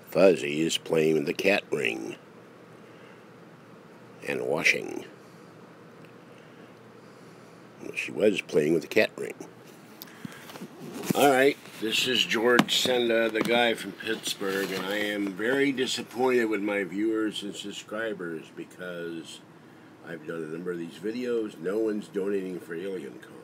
Fuzzy is playing with the cat ring and washing. Well, she was playing with the cat ring. Alright, this is George Senda, the guy from Pittsburgh, and I am very disappointed with my viewers and subscribers because I've done a number of these videos. No one's donating for AlienCon.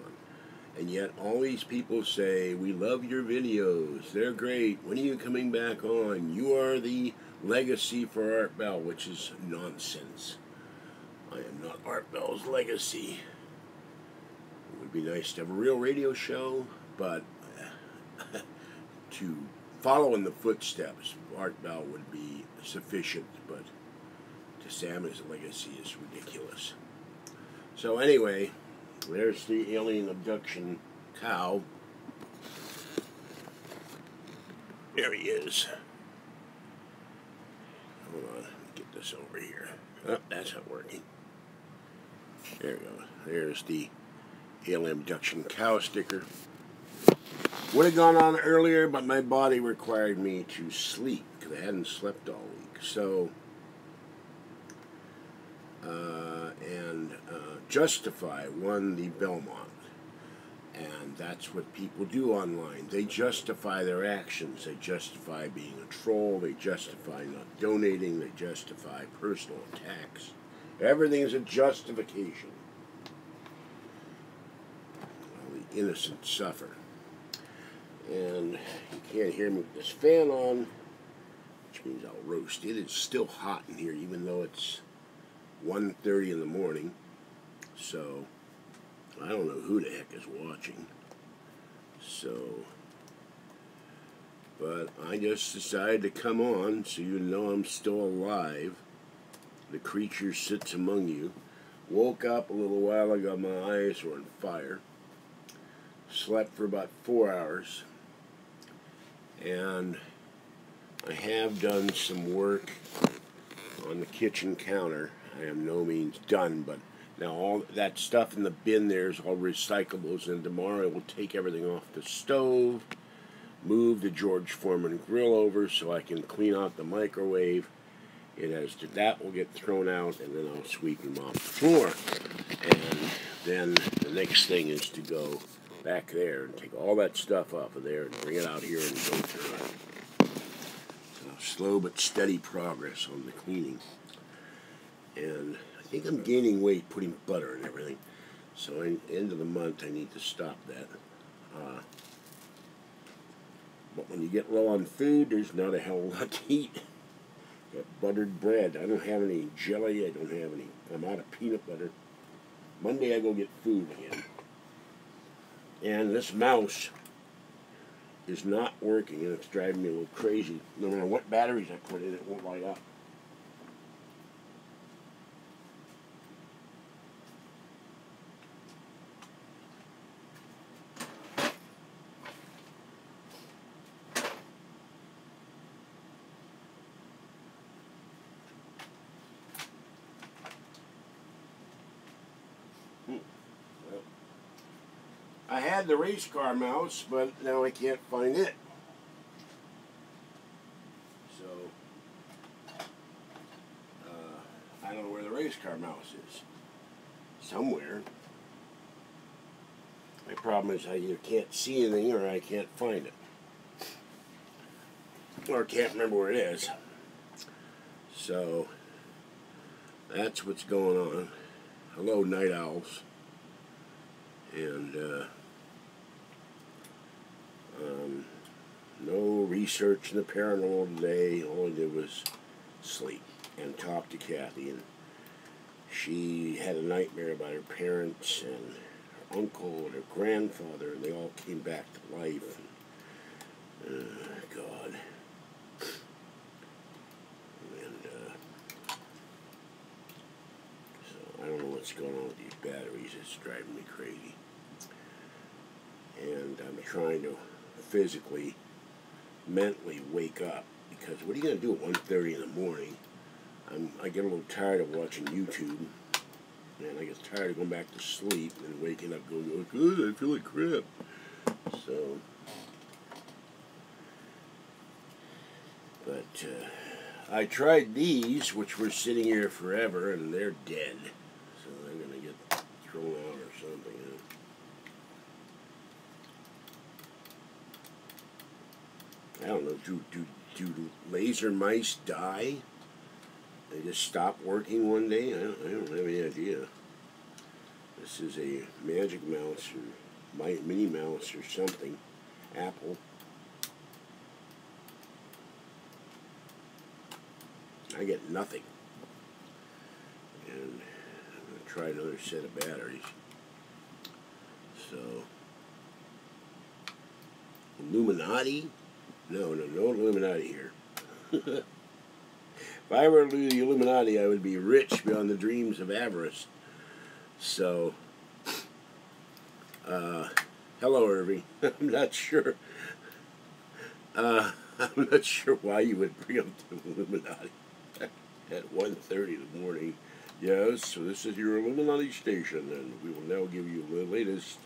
And yet all these people say, we love your videos, they're great, when are you coming back on? You are the legacy for Art Bell, which is nonsense. I am not Art Bell's legacy. It would be nice to have a real radio show, but to follow in the footsteps of Art Bell would be sufficient, but to say I'm his legacy is ridiculous. So anyway, there's the alien abduction cow. There he is. Hold on, let me get this over here. Oh, that's not working. There we go. There's the alien abduction cow sticker. Would have gone on earlier, but my body required me to sleep because I hadn't slept all week. So, Justify won the Belmont. And that's what people do online. They justify their actions. They justify being a troll. They justify not donating. They justify personal attacks. Everything is a justification. Well, the innocent suffer. And you can't hear me with this fan on, which means I'll roast. It is still hot in here, even though it's 1:30 in the morning. So, I don't know who the heck is watching. So, but I just decided to come on so you know I'm still alive. The creature sits among you. Woke up a little while ago, my eyes were on fire. Slept for about 4 hours. And I have done some work on the kitchen counter. I am no means done, but now all that stuff in the bin there is all recyclables, and tomorrow I will take everything off the stove, move the George Foreman grill over so I can clean out the microwave. That will get thrown out, and then I'll sweep and mop the floor. And then the next thing is to go back there and take all that stuff off of there and bring it out here and go through it. So slow but steady progress on the cleaning. And I think I'm gaining weight putting butter and everything. So at the end of the month I need to stop that. But when you get low on food, there's not a hell of a lot to eat. Got buttered bread. I don't have any jelly. I don't have any. I'm out of peanut butter. Monday I go get food again. And this mouse is not working, and it's driving me a little crazy. No matter what batteries I put in, it won't light up. I had the race car mouse, but now I can't find it. So, I don't know where the race car mouse is. Somewhere. My problem is I either can't see anything or I can't find it. Or can't remember where it is. So, that's what's going on. Hello, night owls. And, no research in the paranormal today. All I did was sleep and talk to Kathy. And she had a nightmare about her parents and her uncle and her grandfather, and they all came back to life. God. And, so I don't know what's going on with these batteries. It's driving me crazy. And I'm trying to physically, mentally wake up, because what are you going to do at 1:30 in the morning? I get a little tired of watching YouTube, and I get tired of going back to sleep and waking up going, oh, good, I feel like crap. So, But I tried these, which were sitting here forever, and they're dead. So they're going to get thrown out or something. I don't know, do laser mice die? They just stop working one day? I don't have any idea. This is a Magic Mouse or Minnie Mouse or something. Apple. I get nothing. And I'm going to try another set of batteries. So, Illuminati? No Illuminati here. If I were the Illuminati, I would be rich beyond the dreams of avarice. So, hello, Irving. I'm not sure. I'm not sure why you would bring up the Illuminati at 1:30 in the morning. Yes, so this is your Illuminati station, and we will now give you the latest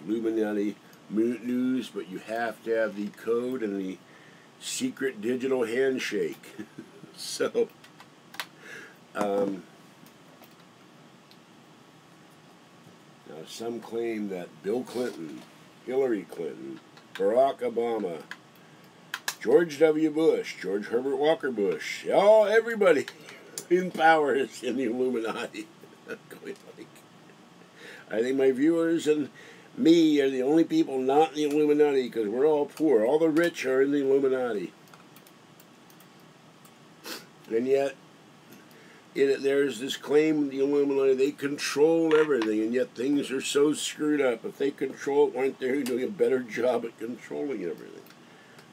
Illuminati news, but you have to have the code and the secret digital handshake. So, now some claim that Bill Clinton, Hillary Clinton, Barack Obama, George W. Bush, George Herbert Walker Bush, everybody in power is in the Illuminati. I think my viewers and me are the only people not in the Illuminati because we're all poor. All the rich are in the Illuminati. And yet, there's this claim the Illuminati, they control everything, and yet things are so screwed up. If they control it, aren't they doing a better job at controlling everything?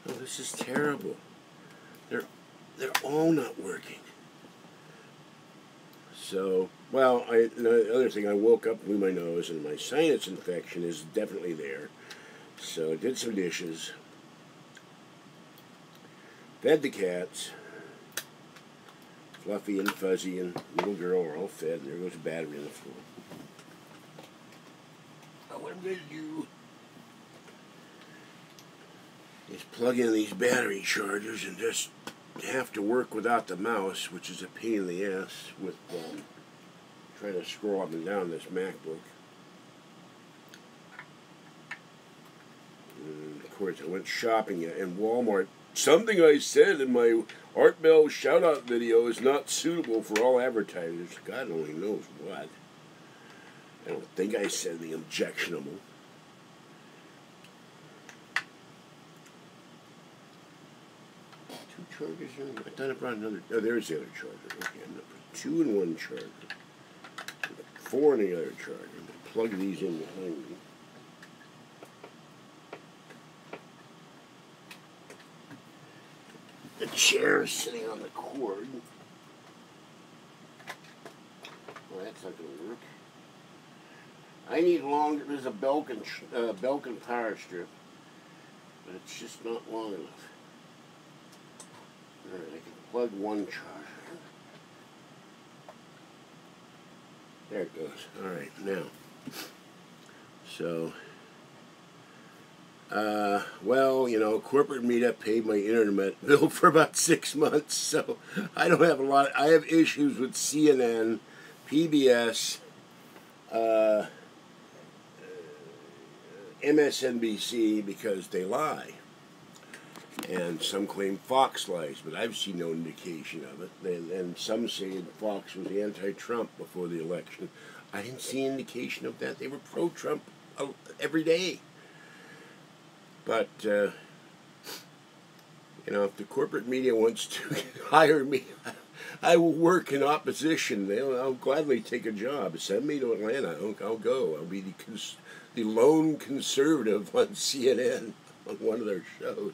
Oh, this is terrible. They're all not working. So, well, the other thing, I woke up, blew my nose, and my sinus infection is definitely there. So I did some dishes, fed the cats. Fluffy and Fuzzy and little girl are all fed. There goes a battery on the floor. What I'm going to do is plug in these battery chargers and just have to work without the mouse, which is a pain in the ass with trying to scroll up and down this MacBook. And of course, I went shopping in Walmart. Something I said in my Art Bell shout-out video is not suitable for all advertisers. God only knows what. I don't think I said anything objectionable. Two chargers here? I thought I brought another. Oh, there's the other charger. Okay, I'm going to put 2 in one charger. 4 in the other charger. I'm going to plug these in behind me. The chair is sitting on the cord. Well, that's not going to work. I need longer. There's a Belkin power strip, but it's just not long enough. All right, I can plug one charger. There it goes. All right, now. So. Well, corporate media paid my internet bill for about 6 months, so I don't have a lot. I have issues with CNN, PBS, MSNBC because they lie. And some claim Fox lies, but I've seen no indication of it. And some say that Fox was anti-Trump before the election. I didn't see an indication of that. They were pro-Trump every day. But, if the corporate media wants to hire me, I will work in opposition. I'll gladly take a job. Send me to Atlanta. I'll go. I'll be the lone conservative on CNN on one of their shows.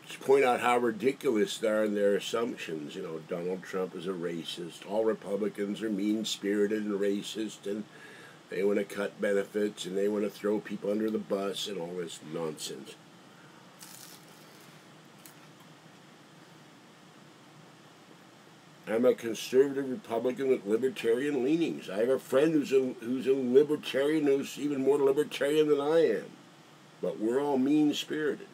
Just point out how ridiculous they are in their assumptions. Donald Trump is a racist. All Republicans are mean-spirited and racist, and they want to cut benefits, and they want to throw people under the bus, and all this nonsense. I'm a conservative Republican with libertarian leanings. I have a friend who's a libertarian, who's even more libertarian than I am. But we're all mean-spirited.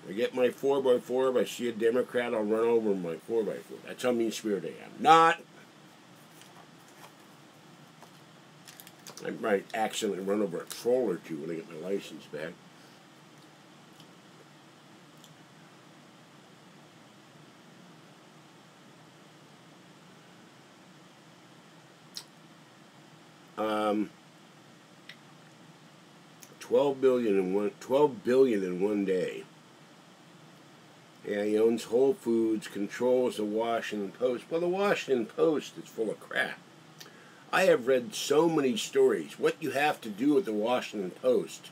I get my 4x4. If I see a Democrat, I'll run over my 4x4. That's how mean-spirited I am. Not. I might accidentally run over a troll or two when I get my license back. $12 billion in one day. Yeah, he owns Whole Foods, controls the Washington Post. Well, the Washington Post is full of crap. I have read so many stories. What you have to do with the Washington Post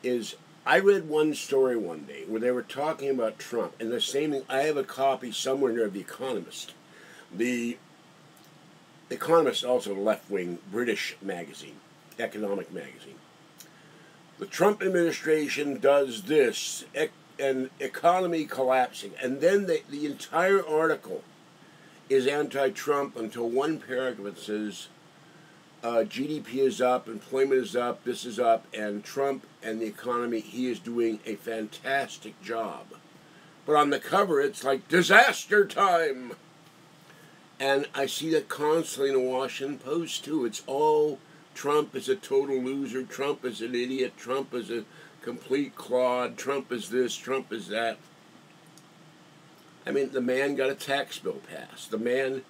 is, I read one story one day where they were talking about Trump, and the same thing, I have a copy somewhere near The Economist. The Economist is also a left-wing British magazine, economic magazine. The Trump administration does this, and economy collapsing. And then the entire article is anti-Trump until one paragraph says GDP is up, employment is up, this is up, and Trump and the economy, he is doing a fantastic job. But on the cover, it's like disaster time. And I see that constantly in the Washington Post, too. It's all Trump is a total loser, Trump is an idiot, Trump is a complete clod, Trump is this, Trump is that. I mean, the man got a tax bill passed. The man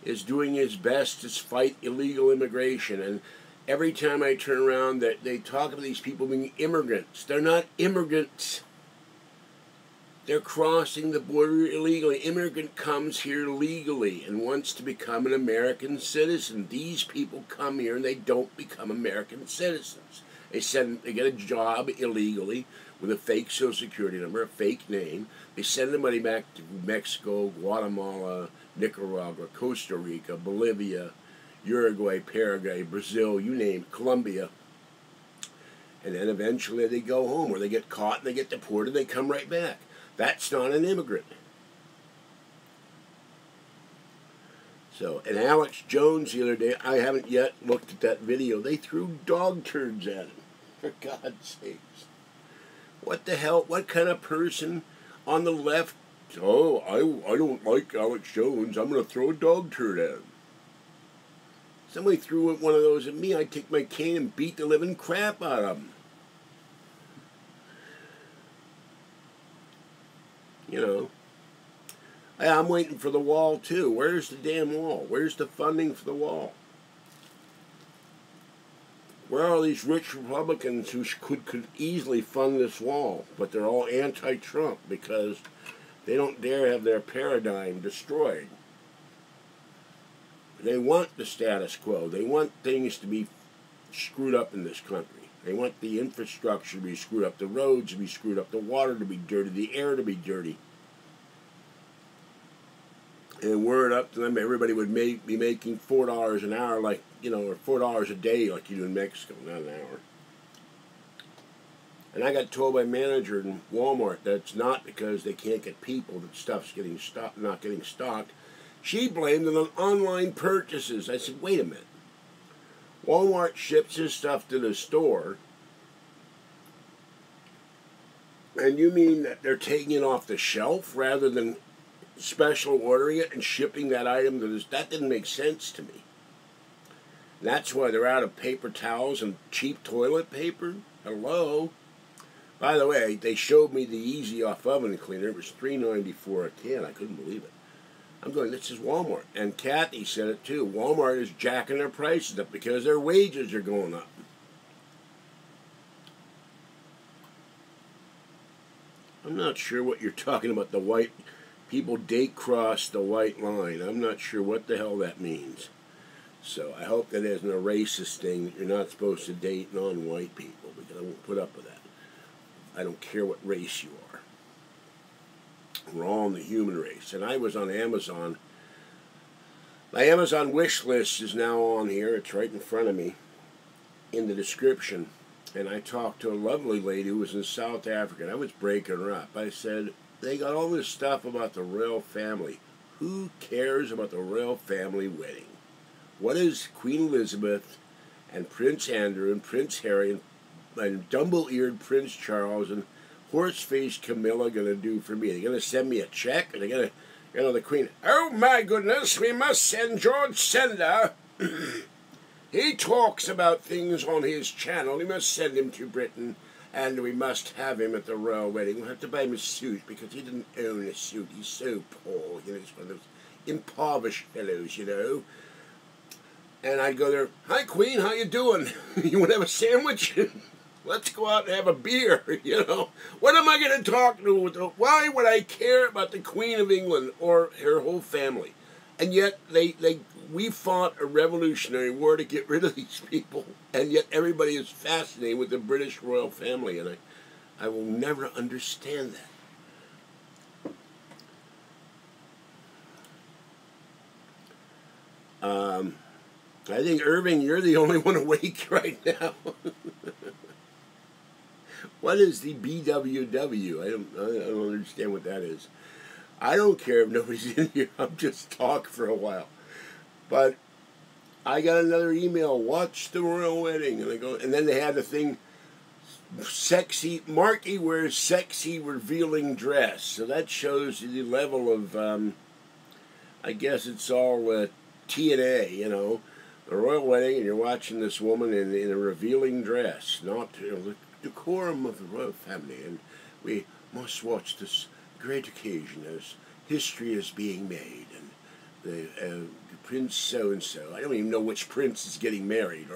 is doing his best to fight illegal immigration. And every time I turn around, they talk about these people being immigrants. They're not immigrants. They're crossing the border illegally. Immigrant comes here legally and wants to become an American citizen. These people come here and they don't become American citizens. They get a job illegally with a fake Social Security number, a fake name. They send the money back to Mexico, Guatemala, Nicaragua, Costa Rica, Bolivia, Uruguay, Paraguay, Brazil, you name it, Colombia. And then eventually they go home, or they get caught and they get deported, they come right back. That's not an immigrant. So, and Alex Jones the other day, I haven't yet looked at that video. They threw dog turds at him, for God's sakes. What the hell? What kind of person on the left? Oh, I don't like Alex Jones. I'm going to throw a dog turd at him. Somebody threw one of those at me. I'd take my cane and beat the living crap out of him. You know, I'm waiting for the wall, too. Where's the damn wall? Where's the funding for the wall? Where are all these rich Republicans who could easily fund this wall, but they're all anti-Trump because they don't dare have their paradigm destroyed? They want the status quo. They want things to be screwed up in this country. They want the infrastructure to be screwed up, the roads to be screwed up, the water to be dirty, the air to be dirty. And were it up to them, everybody would be making $4 an hour, like, you know, or $4 a day like you do in Mexico, not an hour. And I got told by a manager in Walmart that it's not because they can't get people that stuff's not getting stocked. She blamed it on online purchases. I said, wait a minute. Walmart ships his stuff to the store, and you mean that they're taking it off the shelf rather than special ordering it and shipping that item to this? That didn't make sense to me. And that's why they're out of paper towels and cheap toilet paper. Hello. By the way, they showed me the Easy Off oven cleaner. It was $3.94 a can. I couldn't believe it. I'm going, this is Walmart. And Kathy said it too. Walmart is jacking their prices up because their wages are going up. I'm not sure what you're talking about, the white people date cross the white line. I'm not sure what the hell that means. So I hope that isn't a racist thing that you're not supposed to date non-white people, because I won't put up with that. I don't care what race you are. We're all in the human race. And I was on Amazon. My Amazon wish list is now on here. It's right in front of me in the description. And I talked to a lovely lady who was in South Africa. And I was breaking her up. I said, they got all this stuff about the royal family. Who cares about the royal family wedding? What is Queen Elizabeth and Prince Andrew and Prince Harry and dumble-eared Prince Charles and horse-faced Camilla going to do for me? Are they going to send me a check? Are they going to, the Queen, oh my goodness, we must send George Senda. He talks about things on his channel. We must send him to Britain, and we must have him at the royal wedding. We'll have to buy him a suit, because he didn't own a suit. He's so poor. He's one of those impoverished fellows, And I'd go there, hi, Queen, how you doing? You want to have a sandwich? Let's go out and have a beer, What am I going to talk to? Why would I care about the Queen of England or her whole family? And yet we fought a revolutionary war to get rid of these people, and yet everybody is fascinated with the British royal family, and I will never understand that. I think, Irving, you're the only one awake right now. What is the BWW? I don't understand what that is. I don't care if nobody's in here. I'm just talk for a while. But I got another email. Watch the royal wedding, and I go, and then they had the thing. Sexy Marky wears sexy revealing dress. So that shows the level of. I guess it's all TNA, the royal wedding, and you're watching this woman in a revealing dress, not the decorum of the royal family, and we must watch this great occasion as history is being made, and the Prince so-and-so, I don't even know which prince is getting married,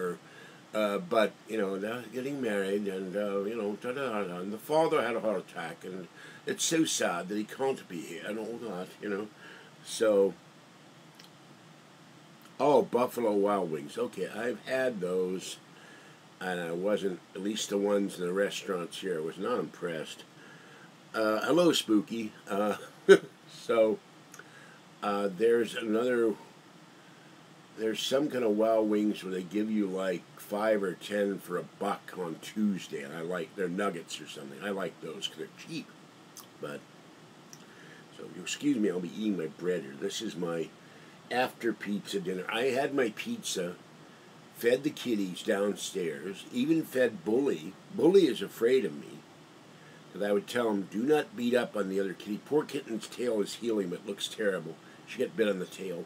but, they're getting married, and, and the father had a heart attack, and it's so sad that he can't be here, and all that, so... Oh, Buffalo Wild Wings. Okay, I've had those, and I wasn't, at least the ones in the restaurants here, I was not impressed. Hello, Spooky. So, there's some kind of Wild Wings where they give you like 5 or 10 for $1 on Tuesday, and I like their nuggets or something. I like those because they're cheap. But, so, excuse me, I'll be eating my bread here. This is my after pizza dinner. I had my pizza, fed the kitties downstairs, even fed Bully. Bully is afraid of me, because I would tell him, do not beat up on the other kitty. Poor kitten's tail is healing, but it looks terrible. She got bit on the tail.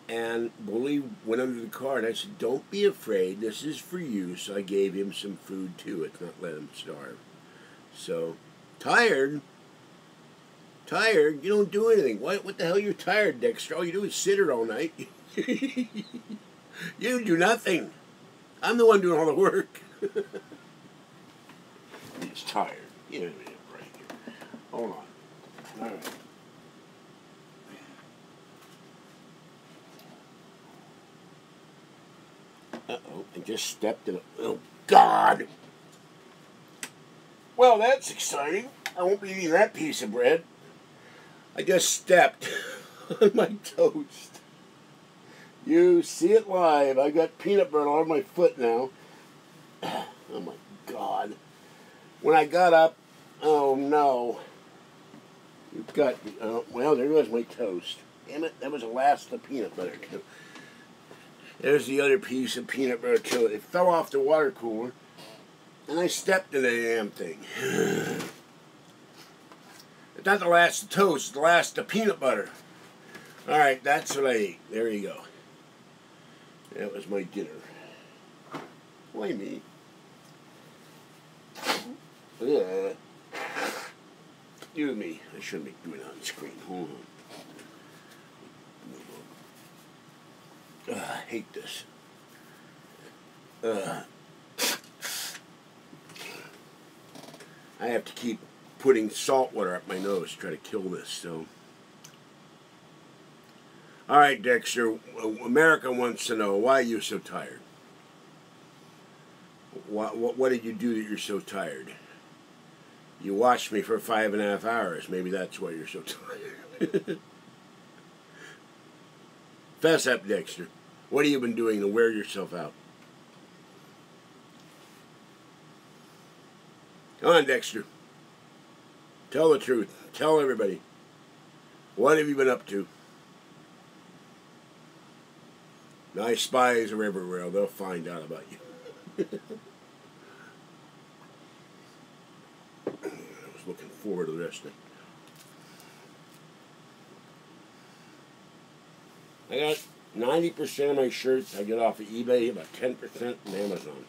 And Bully went under the car, and I said, don't be afraid, this is for you. So I gave him some food too. It's not let him starve. So, tired? Tired? You don't do anything. What the hell are you tired, Dexter? All you do is sit here all night. You do nothing. I'm the one doing all the work. He's tired. Give me a break here. Hold on. All right. Uh-oh, I just stepped in a... Oh, God! Well, that's exciting. I won't be eating that piece of bread. I just stepped on my toast. You see it live. I got peanut butter on my foot now. Oh my God. When I got up, oh no. You've got, well, there goes my toast. Damn it, that was the last of the peanut butter too. There's the other piece of peanut butter too. It fell off the water cooler, and I stepped in the damn thing. It's not the last of the toast, it's the last of the peanut butter. Alright, that's what I ate. There you go. That was my dinner. Why me? Ugh. You me. I shouldn't be doing it on the screen. Hold on. I hate this. I have to keep putting salt water up my nose to try to kill this, so. Alright, Dexter, America wants to know, why are you so tired? What did you do that you're so tired? You watched me for 5.5 hours. Maybe that's why you're so tired. Fess up, Dexter. What have you been doing to wear yourself out? Come on, Dexter. Tell the truth. Tell everybody. What have you been up to? My spies are everywhere. They'll find out about you. looking forward to the rest of it. I got 90% of my shirts I get off of eBay, about 10% from Amazon.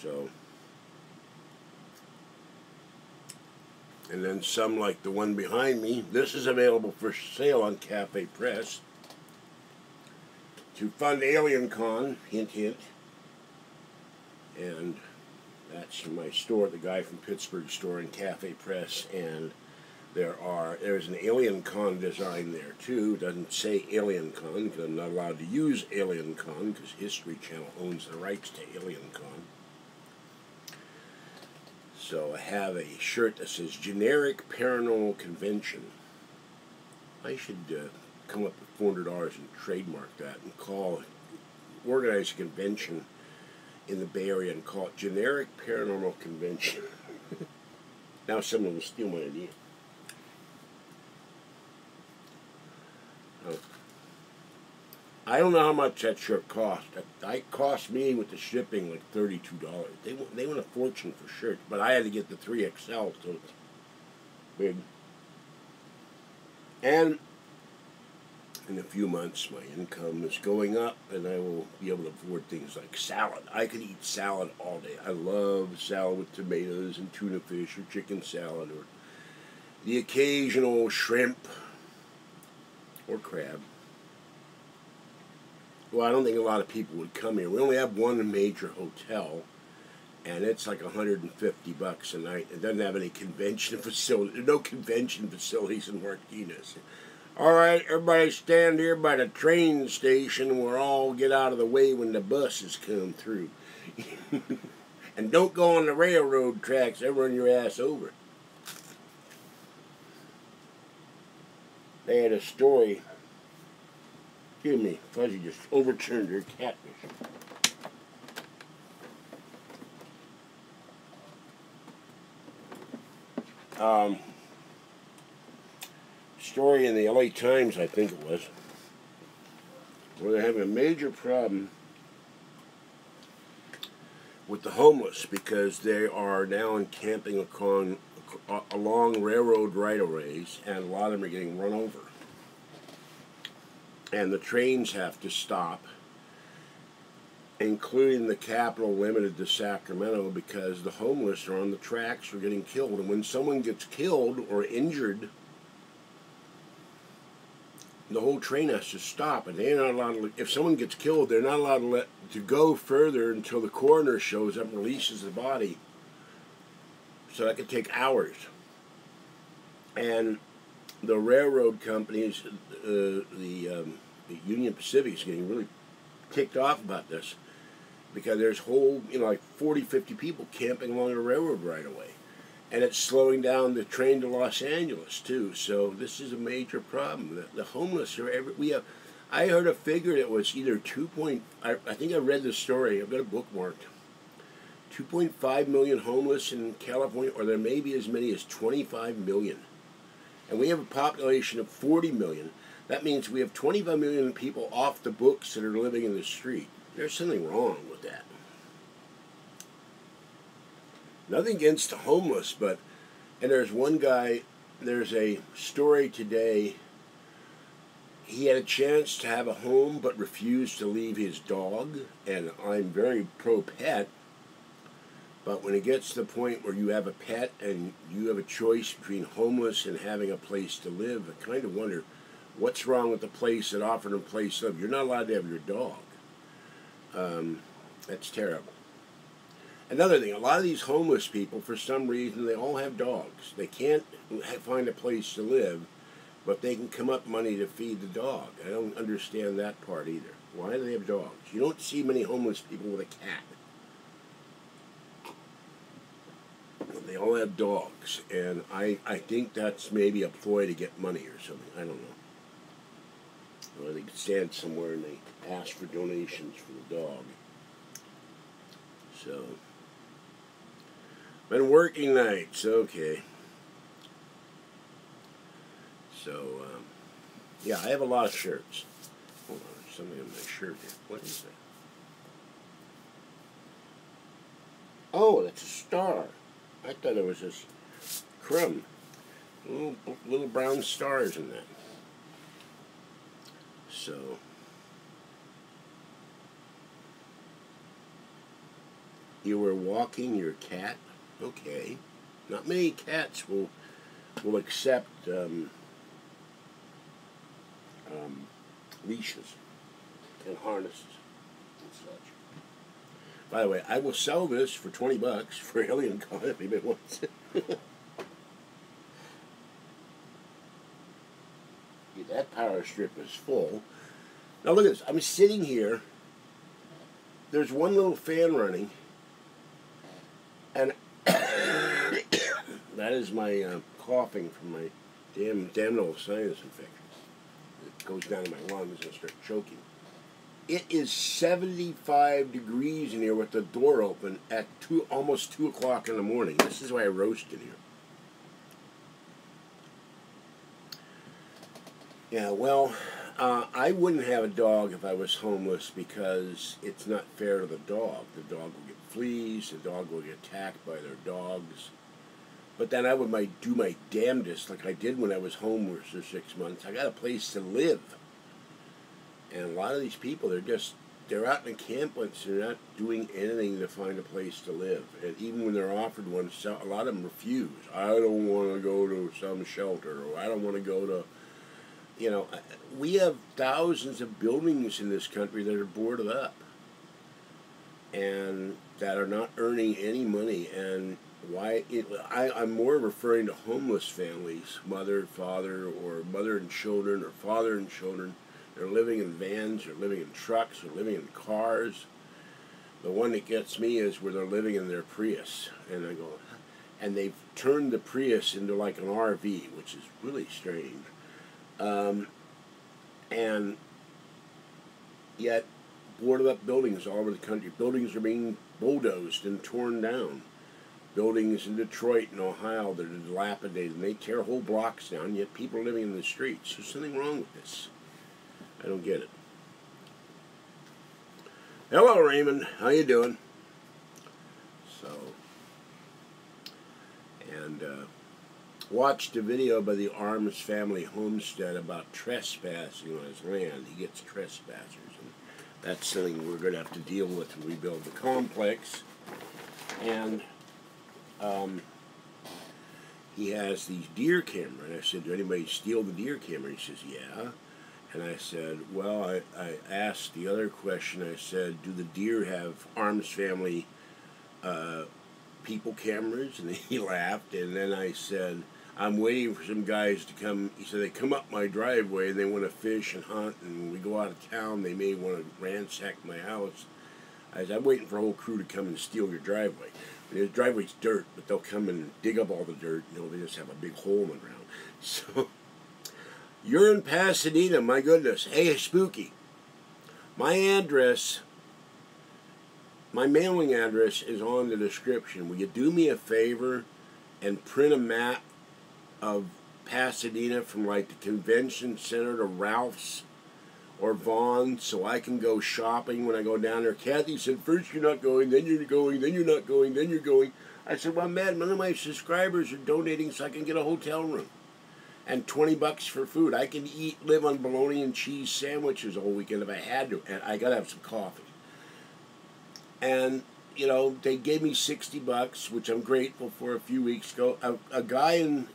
So, and then some like the one behind me. This is available for sale on Cafe Press. To fund AlienCon, hint hint. And that's from my store, the guy from Pittsburgh store in Cafe Press, and there's an AlienCon design there too. It doesn't say AlienCon because I'm not allowed to use AlienCon because History Channel owns the rights to AlienCon. So I have a shirt that says Generic Paranormal Convention. I should come up with $400 and trademark that and organize a convention in the Bay Area and call it Generic Paranormal Convention. Now someone will steal my idea. I don't know how much that shirt cost. That cost me with the shipping like $32. They want a fortune for shirts, but I had to get the 3XL, so it's big. And in a few months, my income is going up, and I will be able to afford things like salad. I could eat salad all day. I love salad with tomatoes and tuna fish or chicken salad or the occasional shrimp or crab. Well, I don't think a lot of people would come here. We only have one major hotel, and it's like $150 a night. It doesn't have any convention facility. There's no convention facilities in Martinez. All right, everybody stand here by the train station. We'll all get out of the way when the buses come through. And don't go on the railroad tracks. They'll run your ass over. They had a story. Excuse me, Fuzzy just overturned her catfish. Story in the LA Times, I think it was, where they're having a major problem with the homeless because they are now encamping along railroad right-of-ways, and a lot of them are getting run over. And the trains have to stop, including the Capital Limited to Sacramento, because the homeless are on the tracks or getting killed. And when someone gets killed or injured, the whole train has to stop, and they're not allowed to. If someone gets killed, they're not allowed to go further until the coroner shows up and releases the body. So that could take hours. And the railroad companies, the Union Pacific is getting really ticked off about this because there's like 40, 50 people camping along the railroad right away. And it's slowing down the train to Los Angeles, too. So this is a major problem. The homeless are I heard a figure that was either I think I read the story. I've got it bookmarked. 2.5 million homeless in California, or there may be as many as 25 million. And we have a population of 40 million. That means we have 25 million people off the books that are living in the street. There's something wrong with that. Nothing against the homeless, and there's one guy, there's a story today, he had a chance to have a home but refused to leave his dog, and I'm very pro-pet, but when it gets to the point where you have a pet and you have a choice between homeless and having a place to live, I kind of wonder what's wrong with the place that offered him a place to live. You're not allowed to have your dog. That's terrible. Another thing, a lot of these homeless people, for some reason, they all have dogs. They can't find a place to live, but they can come up money to feed the dog. I don't understand that part either. Why do they have dogs? You don't see many homeless people with a cat. They all have dogs, and I think that's maybe a ploy to get money or something. I don't know. Or they stand somewhere and they ask for donations for the dog. So, been working nights, okay. So, yeah, I have a lot of shirts. Hold on a something on my shirt here. What is that? Oh, that's a star. I thought it was this crumb. Little brown stars in that. So, you were walking your cat? Okay. Not many cats will accept leashes and harnesses and such. By the way, I will sell this for $20 for Alien Con if anybody wants it. That power strip is full. Now look at this. I'm sitting here. There's one little fan running, and that is my coughing from my damn old sinus infection. It goes down to my lungs and start choking. It is 75 degrees in here with the door open at almost 2 o'clock in the morning. This is why I roast in here. Yeah, well, I wouldn't have a dog if I was homeless because it's not fair to the dog. The dog will get fleas, the dog will get attacked by their dogs. But then I would do my damnedest like I did when I was homeless for 6 months. I got a place to live. And a lot of these people, they're out in encampments, they're not doing anything to find a place to live. And even when they're offered one, a lot of them refuse. I don't want to go to some shelter, or I don't want to go to... You know, we have thousands of buildings in this country that are boarded up and that are not earning any money. And I'm more referring to homeless families, mother, father, or mother and children, or father and children. They're living in vans, they're living in trucks, they're living in cars. The one that gets me is where they're living in their Prius. And I go, and they've turned the Prius into like an RV, which is really strange. And yet, boarded up buildings all over the country. Buildings are being bulldozed and torn down. Buildings in Detroit and Ohio that are dilapidated, and they tear whole blocks down, yet people are living in the streets. There's something wrong with this. I don't get it. Hello, Raymond. How you doing? So, and, watched a video by the Arms Family Homestead about trespassing on his land. He gets trespassers, and that's something we're going to have to deal with when we build the complex. And he has these deer camera, and I said, "Did anybody steal the deer camera?" He says, "Yeah." And I said, well, I asked the other question. I said, "Do the deer have Arms Family people cameras?" And he laughed. And then I said, "I'm waiting for some guys to come." He said, "They come up my driveway and they want to fish and hunt, and when we go out of town they may want to ransack my house." I said, "I'm waiting for a whole crew to come and steal your driveway." The driveway's dirt, but they'll come and dig up all the dirt. You know, they just have a big hole in the ground. So, you're in Pasadena, my goodness. Hey, Spooky. My address, my mailing address is on the description. Will you do me a favor and print a map of Pasadena from like the convention center to Ralph's or Vaughn's so I can go shopping when I go down there? Kathy said, "First you're not going, then you're going, then you're not going, then you're going." I said, "Well, man, none of my subscribers are donating so I can get a hotel room. And $20 for food. I can live on bologna and cheese sandwiches all weekend if I had to. And I got to have some coffee." And, you know, they gave me $60, which I'm grateful for a few weeks ago. A guy in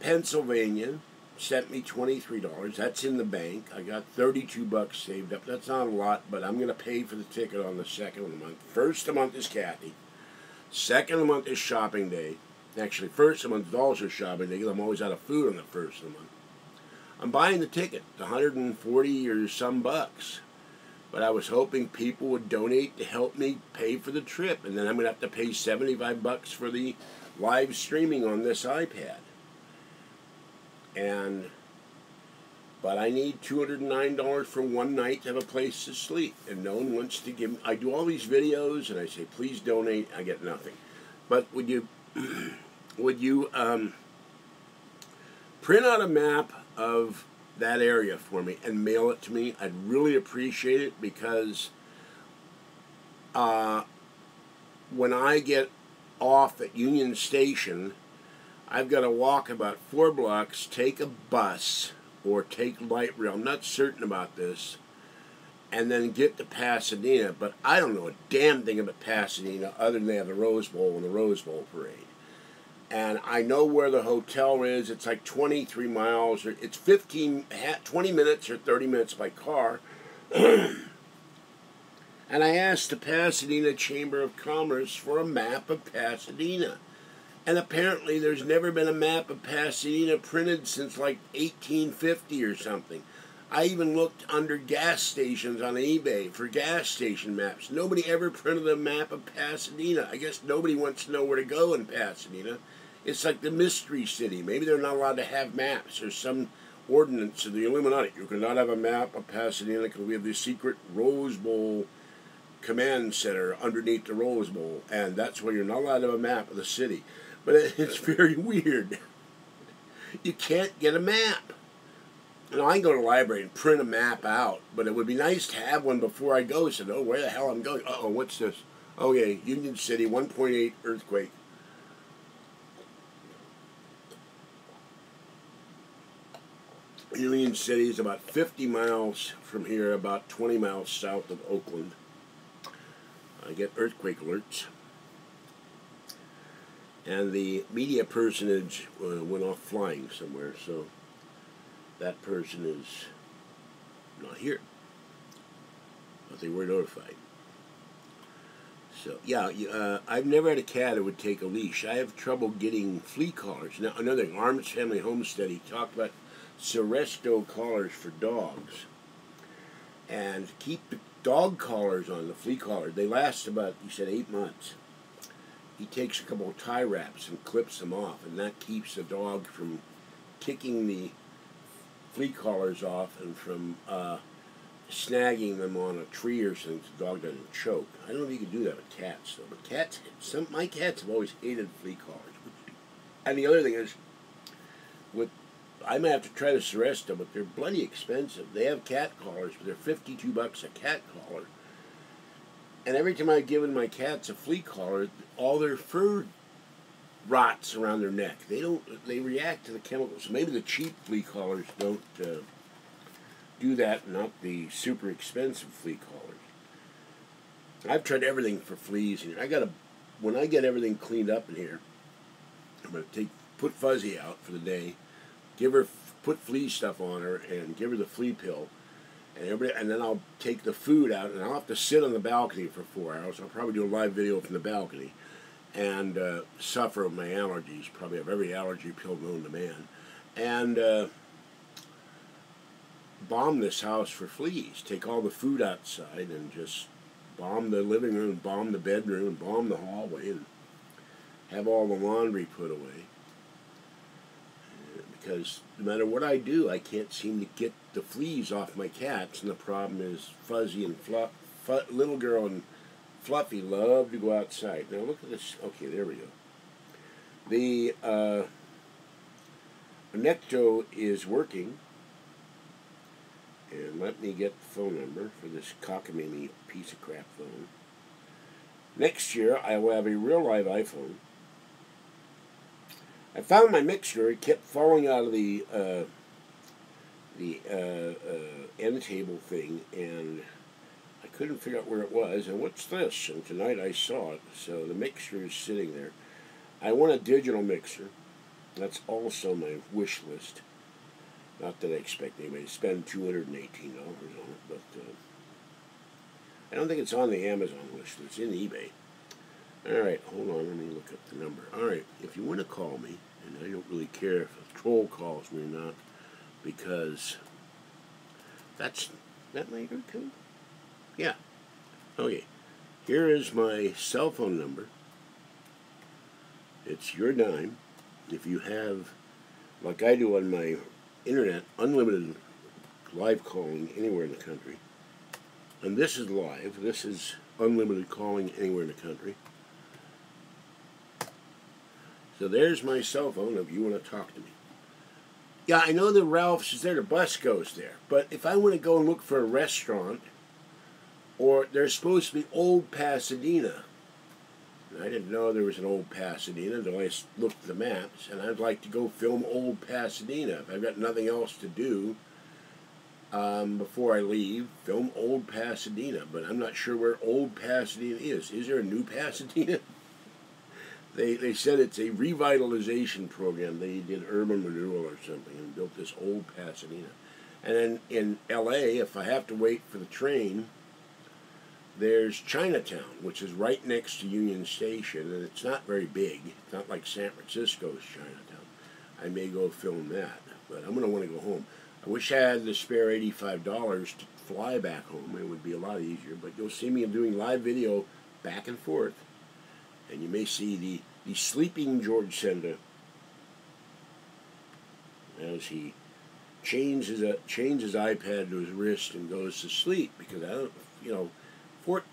Pennsylvania sent me $23. That's in the bank. I got $32 saved up. That's not a lot, but I'm going to pay for the ticket on the second of the month. First of the month is Kathy. Second of the month is shopping day. Actually, first of the month is also shopping day because I'm always out of food on the first of the month. I'm buying the ticket, $140 or some bucks. But I was hoping people would donate to help me pay for the trip. And then I'm going to have to pay $75 for the live streaming on this iPad. But I need $209 for one night to have a place to sleep. And no one wants to give me... I do all these videos and I say, "Please donate." I get nothing. But would you print out a map of that area for me and mail it to me, I'd really appreciate it, because when I get off at Union Station, I've got to walk about 4 blocks, take a bus, or take light rail. I'm not certain about this. And then get to Pasadena. But I don't know a damn thing about Pasadena other than they have the Rose Bowl and the Rose Bowl parade. And I know where the hotel is. It's like 23 miles. Or it's 20 minutes or 30 minutes by car. And I asked the Pasadena Chamber of Commerce for a map of Pasadena. And apparently there's never been a map of Pasadena printed since like 1850 or something. I even looked under gas stations on eBay for gas station maps. Nobody ever printed a map of Pasadena. I guess nobody wants to know where to go in Pasadena. It's like the mystery city. Maybe they're not allowed to have maps. There's some ordinance of the Illuminati. You cannot have a map of Pasadena because we have the secret Rose Bowl command center underneath the Rose Bowl, and that's why you're not allowed to have a map of the city. But it's very weird. You can't get a map. You know, I can go to the library and print a map out, but it would be nice to have one before I go, so know where the hell I'm going. Uh-oh, what's this? Oh, yeah, Union City, 1.8 earthquake. Union City is about 50 miles from here, about 20 miles south of Oakland. I get earthquake alerts. And the media personage went off flying somewhere, so that person is not here. But they were notified. So, yeah, I've never had a cat that would take a leash. I have trouble getting flea collars. Now, another thing, Arms Family Homestead, he talked about Seresto collars for dogs. And keep the dog collars on, the flea collar. They last about, he said, 8 months. He takes a couple of tie wraps and clips them off, and that keeps the dog from kicking the flea collars off and from snagging them on a tree or something so the dog doesn't choke. I don't know if you can do that with cats, though. But cats, my cats have always hated flea collars. And the other thing is, I might have to try the Seresto, but they're bloody expensive. They have cat collars, but they're $52 a cat collar. And every time I've given my cats a flea collar, all their fur rots around their neck. They react to the chemicals. So maybe the cheap flea collars don't do that, not the super expensive flea collars. I've tried everything for fleas, and when I get everything cleaned up in here, I'm going to put Fuzzy out for the day, put flea stuff on her, and give her the flea pill. And then I'll take the food out, and I'll have to sit on the balcony for 4 hours. I'll probably do a live video from the balcony and suffer with my allergies. Probably have every allergy pill known to man. And bomb this house for fleas. Take all the food outside and just bomb the living room, bomb the bedroom, bomb the hallway, and have all the laundry put away. Because no matter what I do, I can't seem to get the fleas off my cats, and the problem is Fuzzy and Little Girl and Fluffy love to go outside. Now look at this. Okay, there we go. The Necto is working, and let me get the phone number for this cockamamie piece of crap phone. Next year, I will have a real live iPhone. I found my mixer. It kept falling out of the end table thing, and I couldn't figure out where it was. And what's this? And tonight I saw it. So the mixer is sitting there. I want a digital mixer. That's also my wish list. Not that I expect anybody to spend $218 on it, but I don't think it's on the Amazon list. It's in eBay. All right, hold on. Let me look up the number. All right, if you want to call me, and I don't really care if a troll calls me or not, because that my too? Yeah. Okay. Here is my cell phone number. It's your dime. If you have, like I do on my internet, unlimited live calling anywhere in the country. And this is live. This is unlimited calling anywhere in the country. So there's my cell phone if you want to talk to me. Yeah, I know the Ralph's is there, the bus goes there. But if I want to go and look for a restaurant, or there's supposed to be Old Pasadena. I didn't know there was an Old Pasadena until I looked at the maps, and I'd like to go film Old Pasadena. If I've got nothing else to do before I leave, film Old Pasadena. But I'm not sure where Old Pasadena is. Is there a new Pasadena? They said it's a revitalization program. They did urban renewal or something and built this Old Pasadena. And then in L.A., if I have to wait for the train, there's Chinatown, which is right next to Union Station, and it's not very big. It's not like San Francisco's Chinatown. I may go film that, but I'm going to want to go home. I wish I had the spare $85 to fly back home. It would be a lot easier, but you'll see me doing live video back and forth, and you may see the sleeping George Senda as he chains his iPad to his wrist and goes to sleep, because I don't,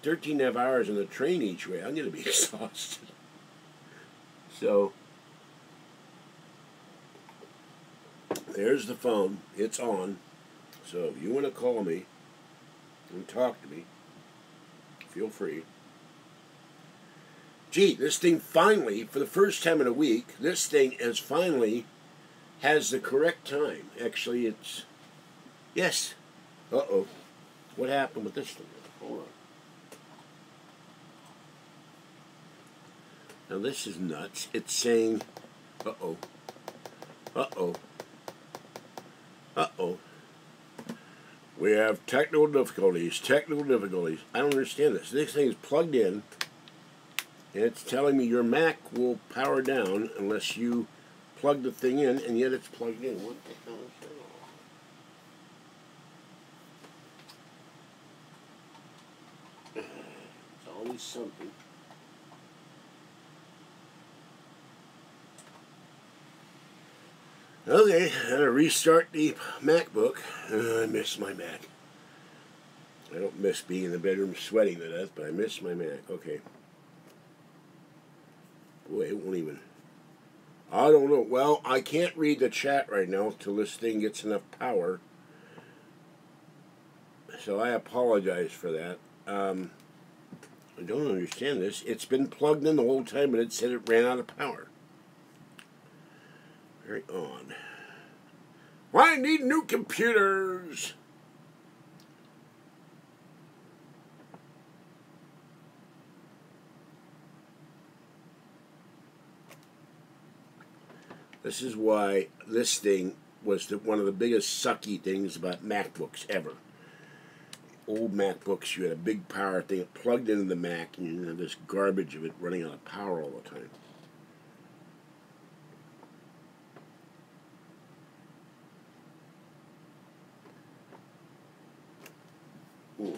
13 and a half hours on the train each way, I'm going to be exhausted. So, there's the phone. It's on. So, if you want to call me and talk to me, feel free. Gee, this thing finally, for the first time in a week, this thing has the correct time. Actually, it's, yes. Uh-oh. What happened with this thing? Hold on. Now this is nuts. It's saying, uh-oh, uh-oh, uh-oh. We have technical difficulties. I don't understand this. This thing is plugged in, and it's telling me your Mac will power down unless you plug the thing in, and yet it's plugged in. What the hell is that? It's always something. Okay, I'm going to restart the MacBook. I miss my Mac. I don't miss being in the bedroom sweating to death, but I miss my Mac. Okay. Boy, it won't even... I don't know. Well, I can't read the chat right now till this thing gets enough power. So I apologize for that. I don't understand this. It's been plugged in the whole time, but it said it ran out of power. Very odd. Why I need new computers? This is why this thing was one of the biggest sucky things about MacBooks ever. Old MacBooks, you had a big power thing, it plugged into the Mac, and you had this garbage of it running out of power all the time. Ooh.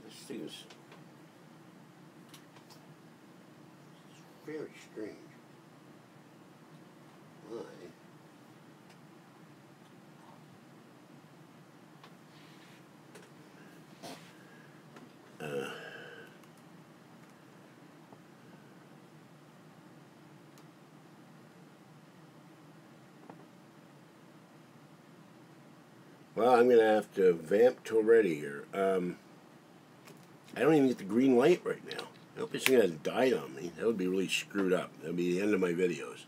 This thing is very strange. Why? Well, I'm going to have to vamp till ready here. I don't even get the green light right now. I hope this thing hasn't died on me. That would be really screwed up. That would be the end of my videos.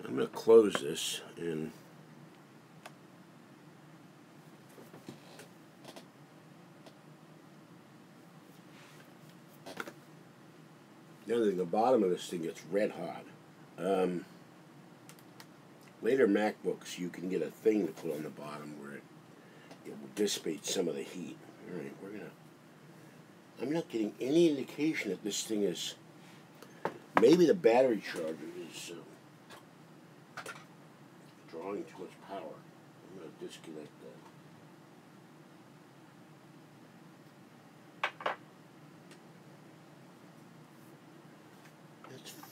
I'm going to close this and... the bottom of this thing gets red hot. Later MacBooks, you can get a thing to put on the bottom where it will dissipate some of the heat. All right, I'm not getting any indication that this thing is... Maybe the battery charger is drawing too much power. I'm going to disconnect that.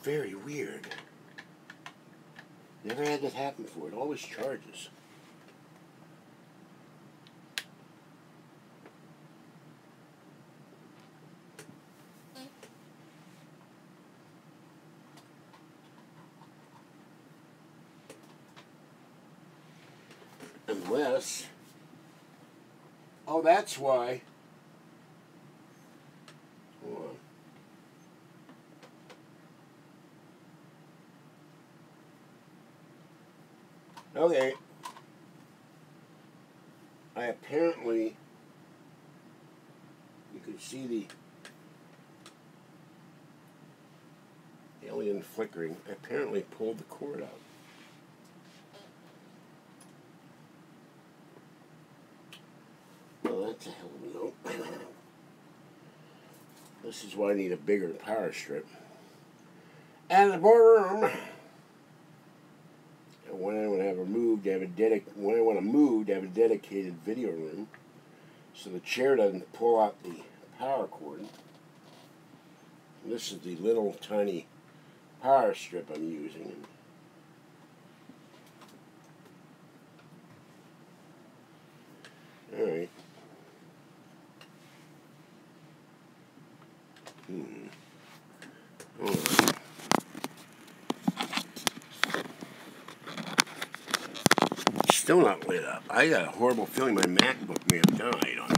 Very weird. Never had that happen before. It always charges. Unless... Oh, that's why. Hold on. Okay. I apparently... You can see the alien flickering. I apparently pulled the cord out. Well, that's a hell of a note. This is why I need a bigger power strip. And the room. And when I want to have moved, I have when I want to move, I have a dedicated video room, so the chair doesn't pull out the power cord. And this is the little tiny power strip I'm using. All right. Hold on. Still not lit up. I got a horrible feeling my MacBook may have died on me.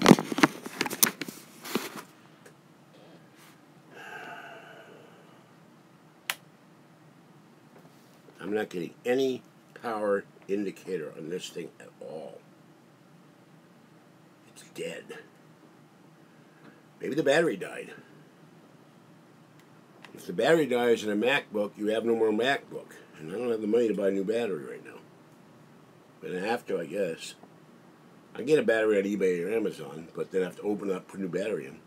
I'm not getting any power indicator on this thing at all. It's dead. Maybe the battery died. If the battery dies in a MacBook, you have no more MacBook. And I don't have the money to buy a new battery right now. But I have to, I guess. I get a battery on eBay or Amazon, but then I have to open it up, put a new battery in.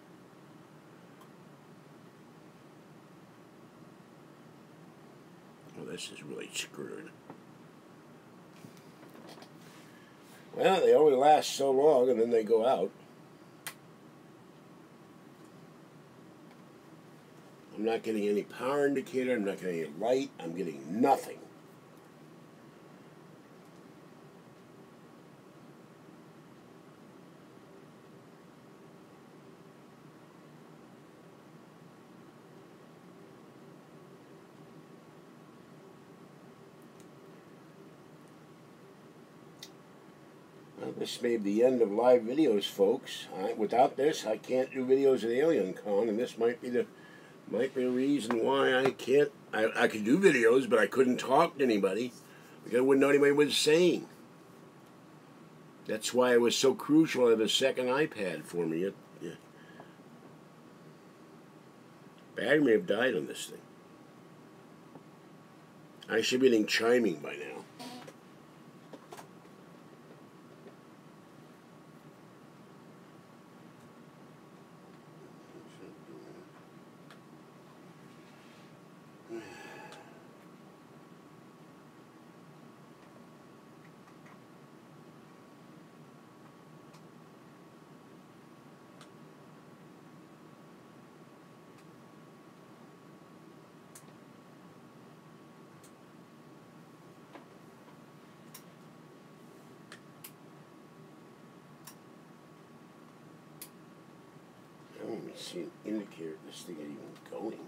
Well, this is really screwed. Well, they only last so long, and then they go out. I'm not getting any power indicator. I'm not getting any light. I'm getting nothing. Well, this may be the end of live videos, folks. Without this, I can't do videos at AlienCon, and this might be the reason why I can't. I could do videos, but I couldn't talk to anybody because I wouldn't know what anybody was saying. That's why it was so crucial to have a second iPad for me. Yeah. Battery may have died on this thing. I should be getting chiming by now. I don't even see an indicator this thing ain't even going.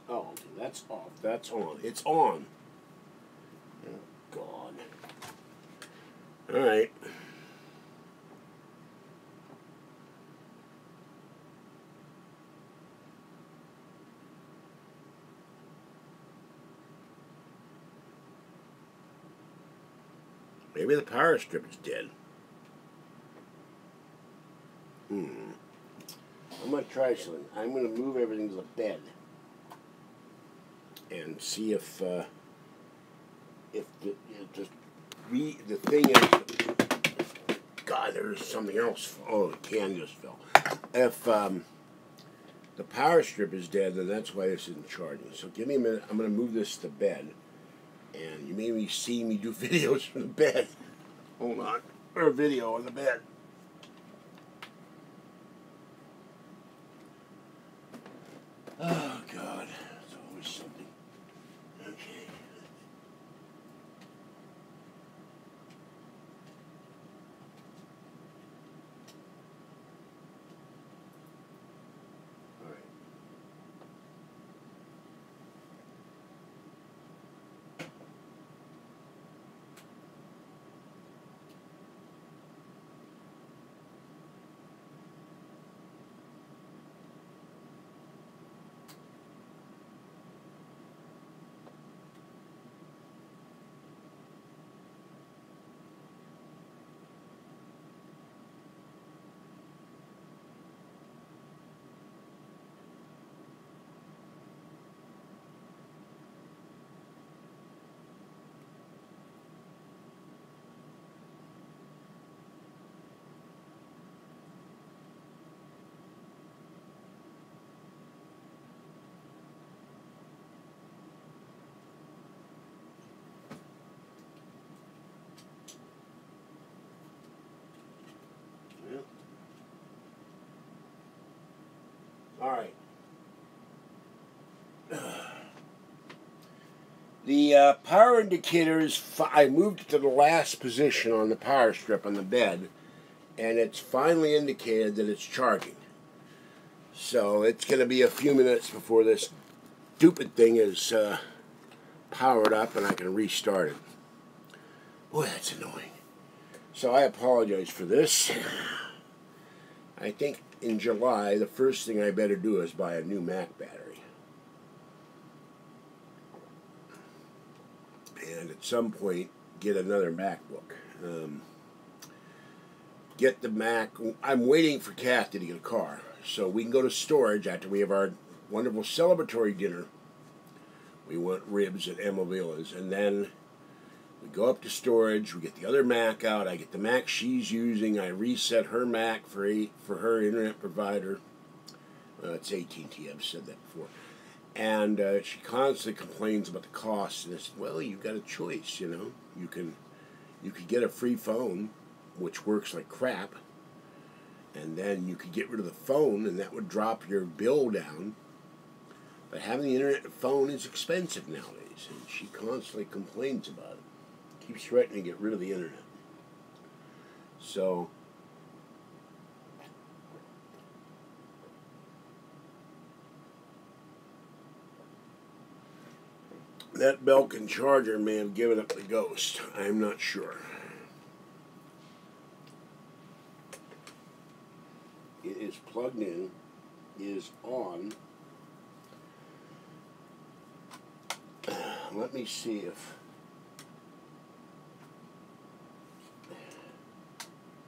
Oh, okay, that's off. That's on. It's on. Oh, God. All right. Maybe the power strip is dead. I'm going to try something. I'm going to move everything to the bed and see if the thing is... God, there's something else. Oh, the can just fell. If the power strip is dead, then that's why this isn't charging. So give me a minute. I'm going to move this to bed. And you may see me do videos from the bed. Hold on. Or a video on the bed. Oh, God. It's always something. Okay. All right. Well, all right. The power indicator is, I moved it to the last position on the power strip on the bed, and it's finally indicated that it's charging. So it's going to be a few minutes before this stupid thing is powered up and I can restart it. Boy, that's annoying. So I apologize for this. I think in July, the first thing I better do is buy a new Mac battery. And at some point, get another MacBook. Get the Mac. I'm waiting for Kathy to get a car, so we can go to storage after we have our wonderful celebratory dinner. We want ribs at Emma Villa's, and then we go up to storage. We get the other Mac out. I get the Mac she's using. I reset her Mac for her internet provider. It's AT&T. I've said that before. And she constantly complains about the cost. And it's, well, you've got a choice, you know. You could get a free phone, which works like crap, and then you could get rid of the phone, and that would drop your bill down. But having the internet phone is expensive nowadays, and she constantly complains about it. Keeps threatening to get rid of the internet. So that Belkin charger may have given up the ghost. I'm not sure. It is plugged in, is on. Let me see if...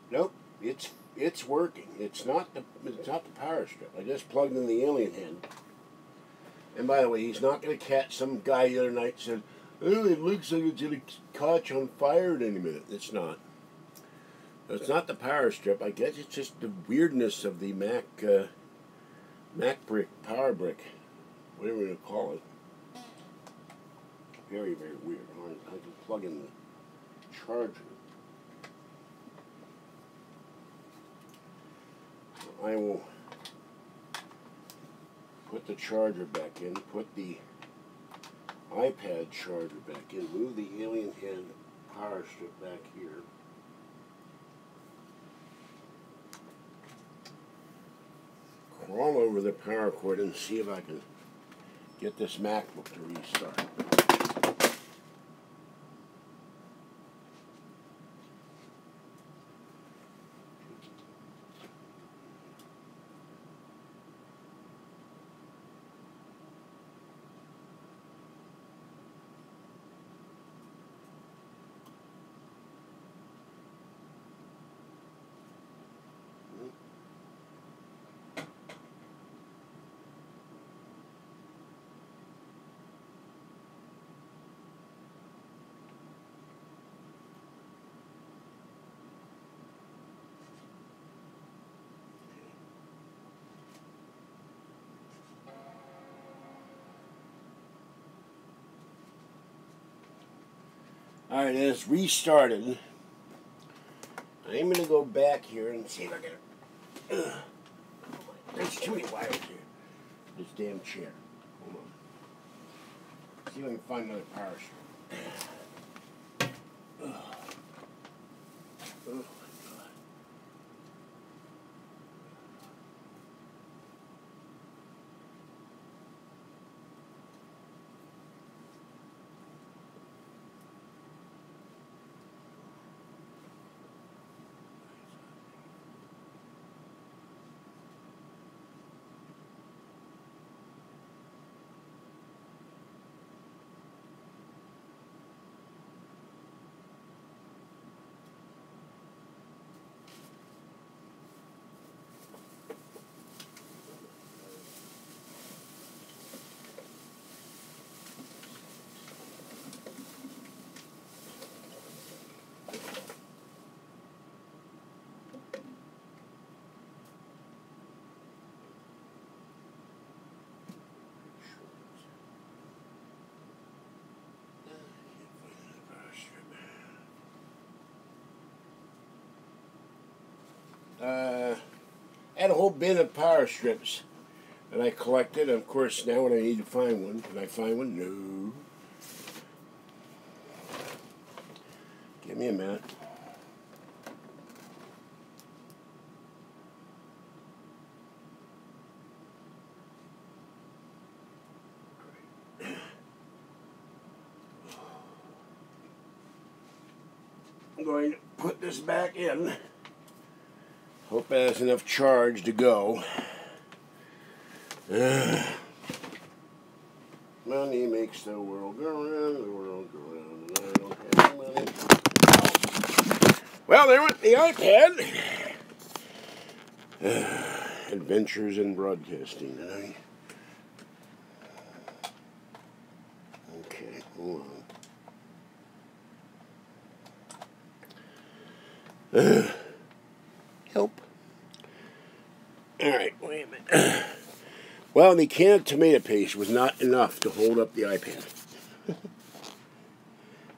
Nope, it's working. It's not the power strip. I just plugged in the alien head. And by the way, he's not going to catch. Some guy the other night said, "Oh, it looks like it's going to catch on fire at any minute." It's not. It's not the power strip. I guess it's just the weirdness of the Mac brick, power brick, whatever you call it. Very, very weird. I can plug in the charger. I will put the charger back in, put the iPad charger back in, move the alien head power strip back here. Crawl over the power cord and see if I can get this MacBook to restart. Alright, it's restarted. I'm going to go back here and see if I can... There's too many wires here. this damn chair. Hold on. See if I can find another power strip. Oh my God. I had a whole bin of power strips that I collected. Of course, now when I need to find one, can I find one? No. Give me a minute. I'm going to put this back in. Hope it has enough charge to go. Money makes the world go round, the world go round, and I don't have money. Well, there went the iPad. Adventures in broadcasting tonight. Okay, hold on. Help. Alright, wait a minute. Well, the can of tomato paste was not enough to hold up the iPad.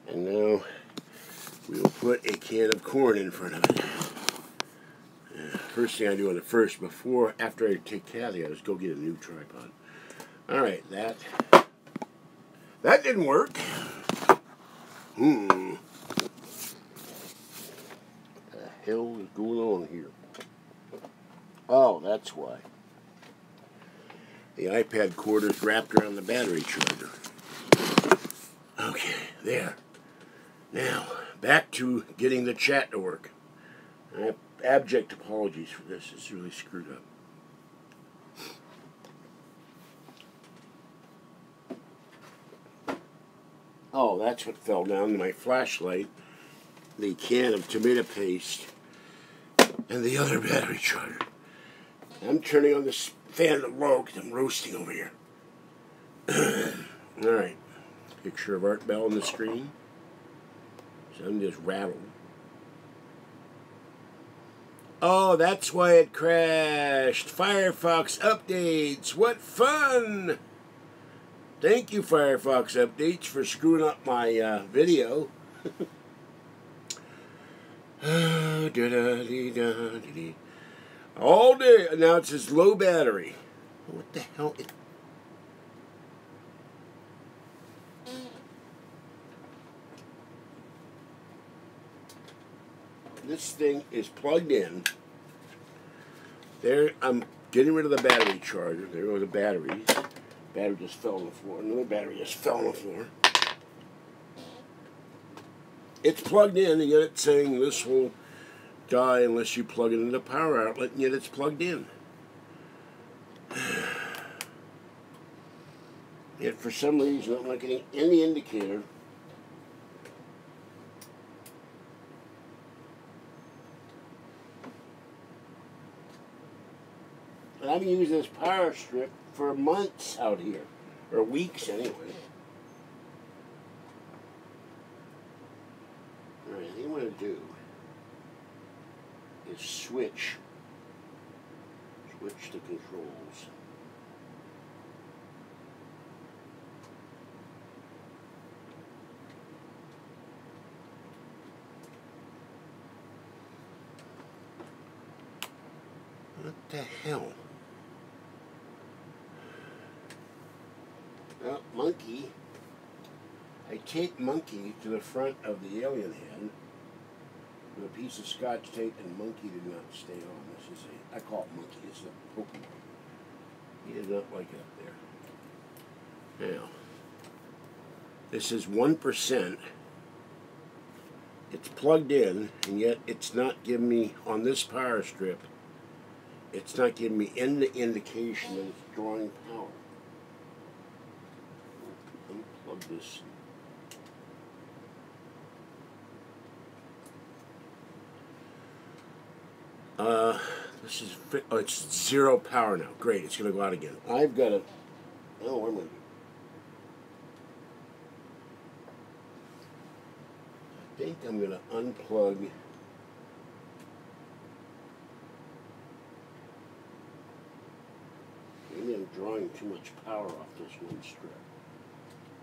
And now we'll put a can of corn in front of it. First thing I do on the first, after I take Kathy out, is go get a new tripod. Alright, that didn't work. What the hell is going on here? Oh, that's why. The iPad cord is wrapped around the battery charger. Okay, there. Now, back to getting the chat to work. I have abject apologies for this. It's really screwed up. Oh, that's what fell down to my flashlight, the can of tomato paste, and the other battery charger. I'm turning on this fan low because I'm roasting over here. Alright. Picture of Art Bell on the screen. So I'm just rattled. Oh, that's why it crashed. Firefox updates. What fun! Thank you, Firefox updates, for screwing up my video. All day. Now it says low battery. What the hell? This thing is plugged in. There, I'm getting rid of the battery charger. There go the batteries. Battery just fell on the floor. Another battery just fell on the floor. It's plugged in, and yet it's saying this will die unless you plug it into the power outlet, and yet it's plugged in. Yet for some reason I'm not getting any indicator. And I've been using this power strip for months out here, or weeks anyway. Alright, what I'm going to do is switch the controls. What the hell? Well, monkey. I tape monkey to the front of the alien head with a piece of Scotch tape, and monkey did not stay on. This is I call it monkey. It's a Pokemon. He did not like it up there. Now, this is 1%. It's plugged in, and yet it's not giving me, on this power strip, it's not giving me any indication that it's drawing power. Unplug this. This is, oh, it's 0 power now. Great, it's going to go out again. I've got to, oh, where am I? I think I'm going to unplug. Maybe I'm drawing too much power off this one strip.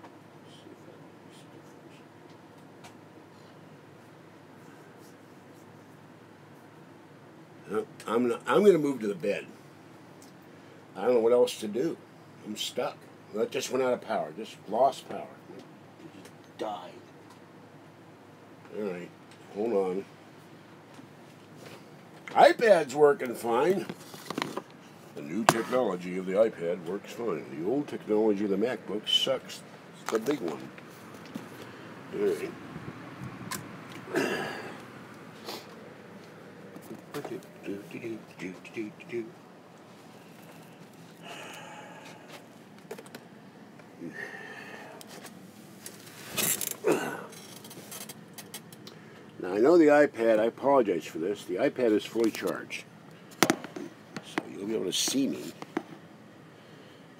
Let's see if that makes a difference. I'm going to move to the bed. I don't know what else to do. I'm stuck. That just went out of power. Just lost power. It just died. All right, hold on. iPad's working fine. The new technology of the iPad works fine. The old technology of the MacBook sucks. It's the big one. All right. Now I know the iPad, I apologize for this, the iPad is fully charged. So you'll be able to see me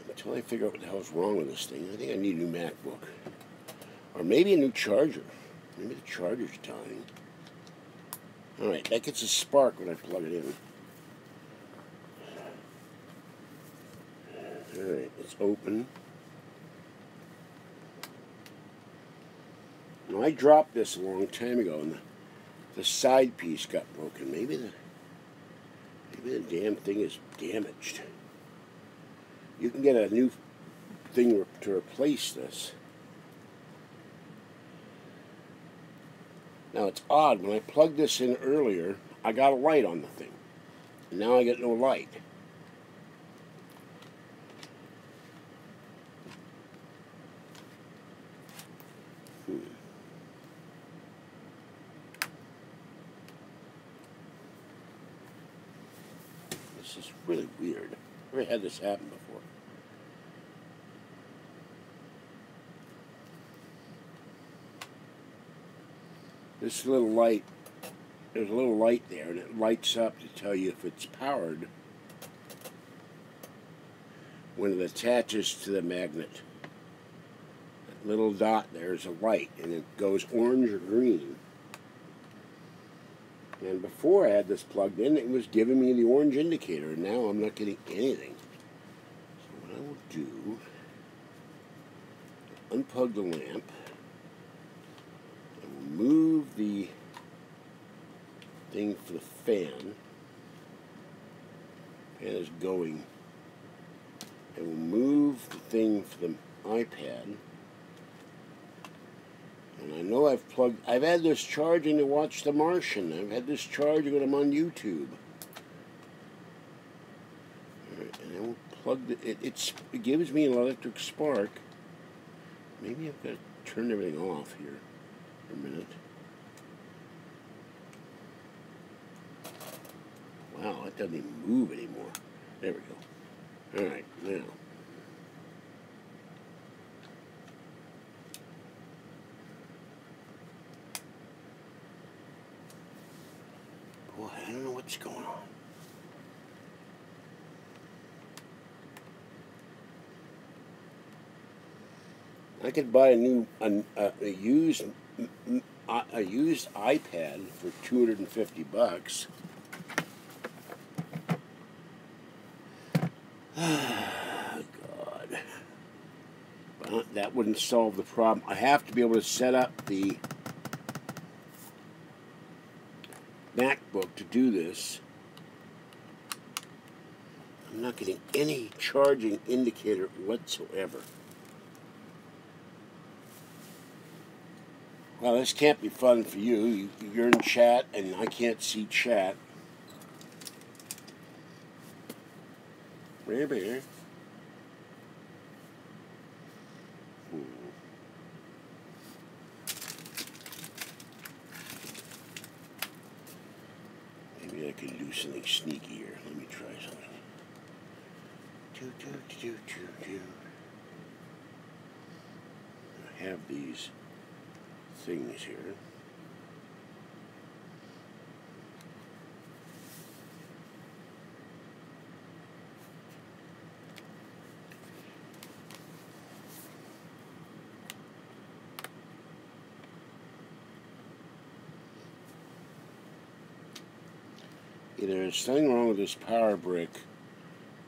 until I figure out what the hell's wrong with this thing. I think I need a new MacBook. Or maybe a new charger. Maybe the charger's dying. Alright, that gets a spark when I plug it in. Alright, it's open. Now I dropped this a long time ago and the side piece got broken. Maybe the damn thing is damaged. You can get a new thing to replace this. Now it's odd, when I plugged this in earlier, I got a light on the thing. And now I get no light. This is really weird. I've never had this happen before. This little light, there's a little light there, and it lights up to tell you if it's powered when it attaches to the magnet. That little dot there is a light, and it goes orange or green. And before I had this plugged in, it was giving me the orange indicator, and now I'm not getting anything. So what I will do, unplug the lamp, and move the thing for the fan. Fan is going. And we'll move the thing for the iPad. And I know I've had this charging to watch The Martian. I've had this charging when I'm on YouTube. Alright, and I will plug it gives me an electric spark. Maybe I've got to turn everything off here for a minute. Wow, it doesn't even move anymore. There we go. Alright, now. Boy, I don't know what's going on. I could buy a used iPad for $250. God. But that wouldn't solve the problem. I have to be able to set up the MacBook to do this. I'm not getting any charging indicator whatsoever. Well, this can't be fun for you. You're in chat, and I can't see chat. Maybe. Maybe I could do something sneaky here. Let me try something. I have these things here. Either there's something wrong with this power brick,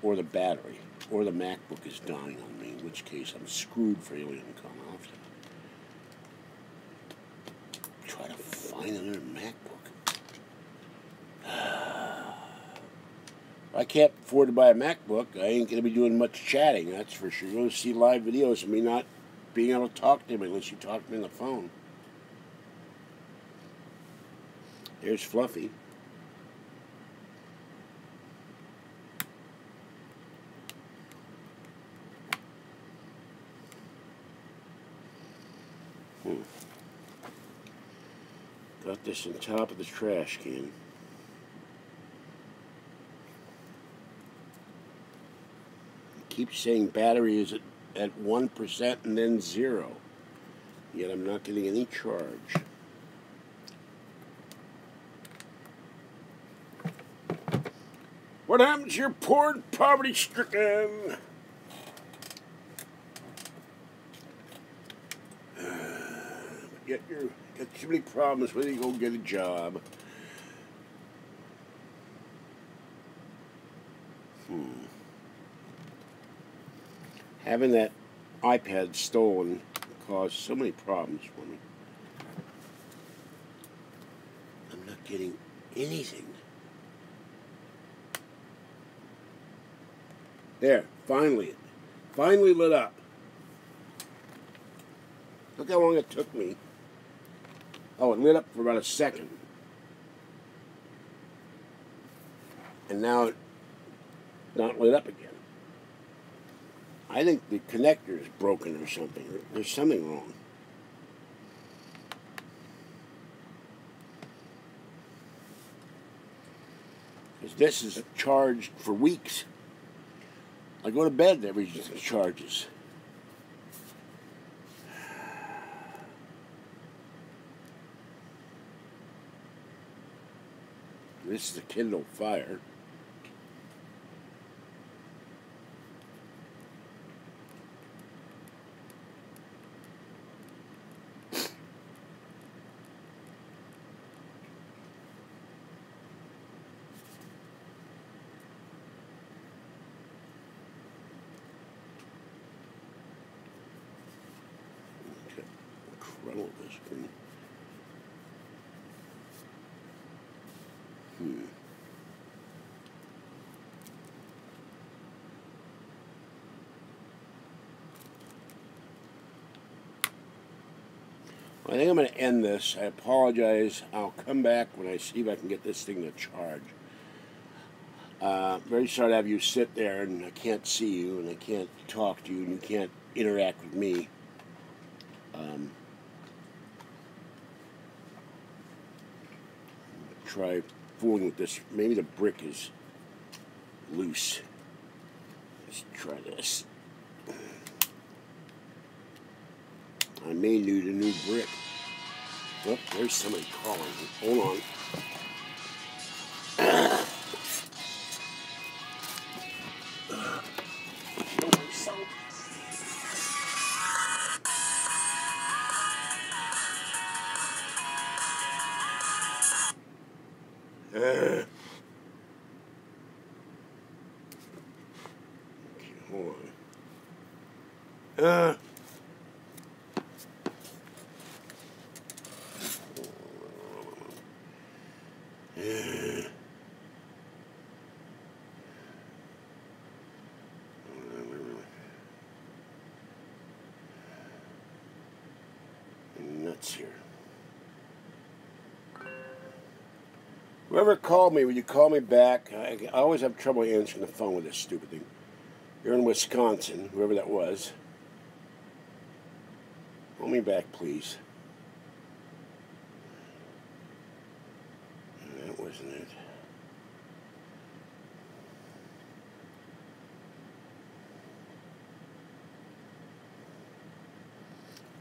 or the battery, or the MacBook is dying on me, in which case I'm screwed for alien con. I'll have to try to find another MacBook. If I can't afford to buy a MacBook, I ain't going to be doing much chatting, that's for sure. You're going to see live videos of me not being able to talk to him unless you talk to me on the phone. There's Fluffy. Got this on top of the trash can. It keeps saying battery is at 1% and then 0. Yet I'm not getting any charge. What happened to your poor and poverty-stricken? Get too many problems when you go get a job. Having that iPad stolen caused so many problems for me. I'm not getting anything. There, finally lit up. Look how long it took me. Oh, it lit up for about a second. And now it's not lit up again. I think the connector is broken or something. There's something wrong. Because this is charged for weeks. I go to bed, everything charges. This is the Kindle Fire. Incredible this thing. I think I'm going to end this. I apologize. I'll come back when I see if I can get this thing to charge. Very sorry to have you sit there and I can't see you and I can't talk to you and you can't interact with me. Try fooling with this. Maybe the brick is loose. Let's try this. I may need a new brick. Oh, there's somebody calling me. Hold on. Okay, hold on. Nuts here. Whoever called me, would you call me back? I always have trouble answering the phone with this stupid thing. You're in Wisconsin, whoever that was. Call me back, please. That wasn't it.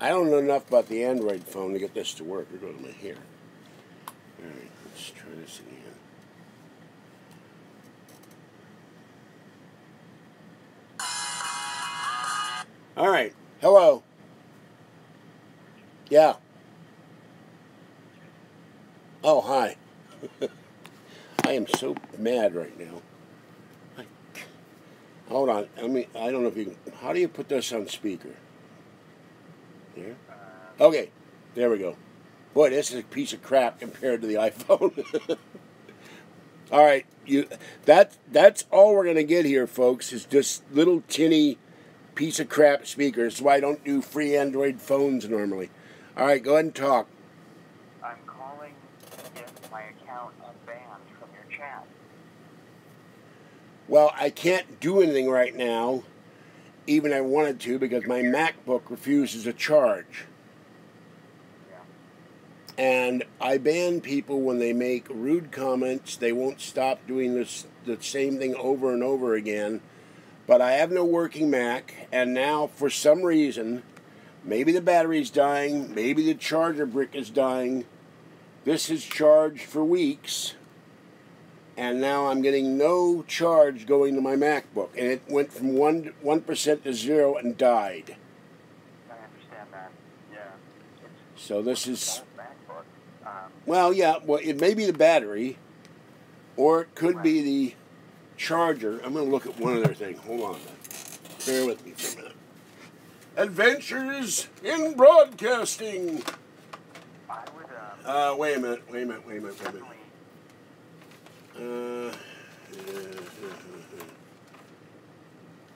I don't know enough about the Android phone to get this to work. Here goes my hair. Alright, let's try this again. Alright, hello. Yeah. Oh, hi. I am so mad right now. Hold on. I don't know if you can. How do you put this on speaker? There? Okay. There we go. Boy, this is a piece of crap compared to the iPhone. All right. That's all we're going to get here, folks, is just little tinny piece of crap speakers. That's why I don't do free Android phones normally. All right. Go ahead and talk. I'm calling to get my account unbanned from your chat. Well, I can't do anything right now, even I wanted to, because my MacBook refuses to charge. Yeah. And I ban people when they make rude comments. They won't stop doing the same thing over and over again. But I have no working Mac, and now for some reason, maybe the battery's dying, maybe the charger brick is dying. This is charged for weeks. And now I'm getting no charge going to my MacBook. And it went from 1% to 0 and died. I understand that. Yeah. So this is... MacBook. Well, yeah. Well, it may be the battery. Or it could be the charger. I'm going to look at one other thing. Hold on. Bear with me for a minute. Adventures in Broadcasting. I would... Wait a minute.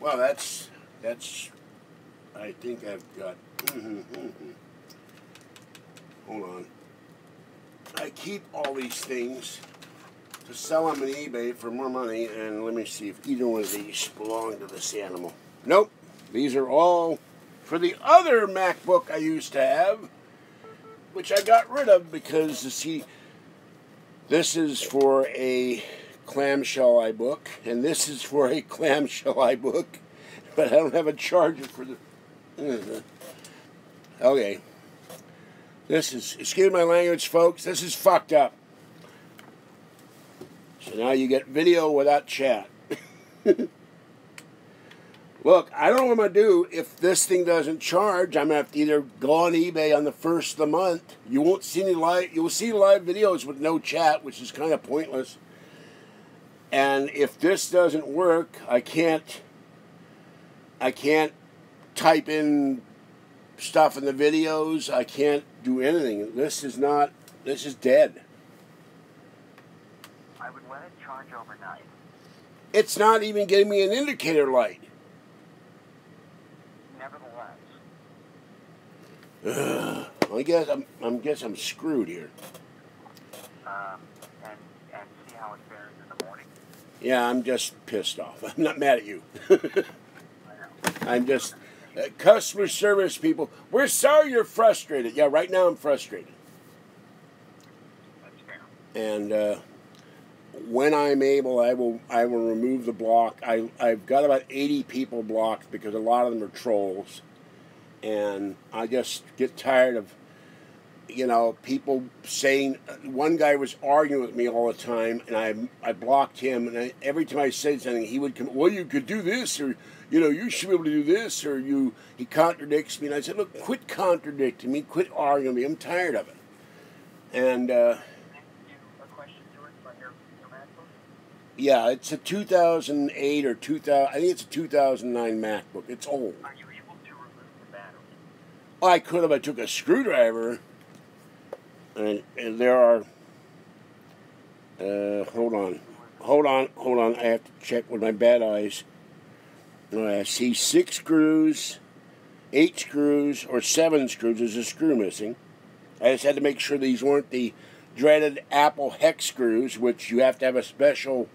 Well, that's. I think I've got. Hold on. I keep all these things to sell them on eBay for more money, and let me see if either one of these belong to this animal. Nope. These are all for the other MacBook I used to have, which I got rid of because, you see, this is for a clamshell iBook, and this is for a clamshell iBook, but I don't have a charger for the... Okay. This is, excuse my language, folks, this is fucked up. So now you get video without chat. Look, I don't know what I'm going to do if this thing doesn't charge. I'm going to have to either go on eBay on the first of the month. You won't see any live, you'll see live videos with no chat, which is kind of pointless. And if this doesn't work, I can't type in stuff in the videos. I can't do anything. This is dead. I would let it charge overnight. It's not even giving me an indicator light. Nevertheless. I guess I'm screwed here. And see how it fares in the morning. Yeah, I'm just pissed off. I'm not mad at you. I know. I'm just customer service people. We're sorry you're frustrated. Yeah, right now I'm frustrated. That's fair. And when I'm able, I will remove the block. I've got about 80 people blocked because a lot of them are trolls. And I just get tired of, people saying. One guy was arguing with me all the time, and I blocked him. And every time I said something, he would come, well, you could do this, or, you should be able to do this, or he contradicts me. And I said, look, quit contradicting me, quit arguing with me. I'm tired of it. And, A question to it for your MacBook? yeah, it's a 2008 or 2000, I think it's a 2009 MacBook. It's old. Are you able to remove the battery? I could have. I took a screwdriver, and there are. Hold on. I have to check with my bad eyes. I see 6 screws, 8 screws, or 7 screws. There's a screw missing. I just had to make sure these weren't the dreaded Apple hex screws, which you have to have a special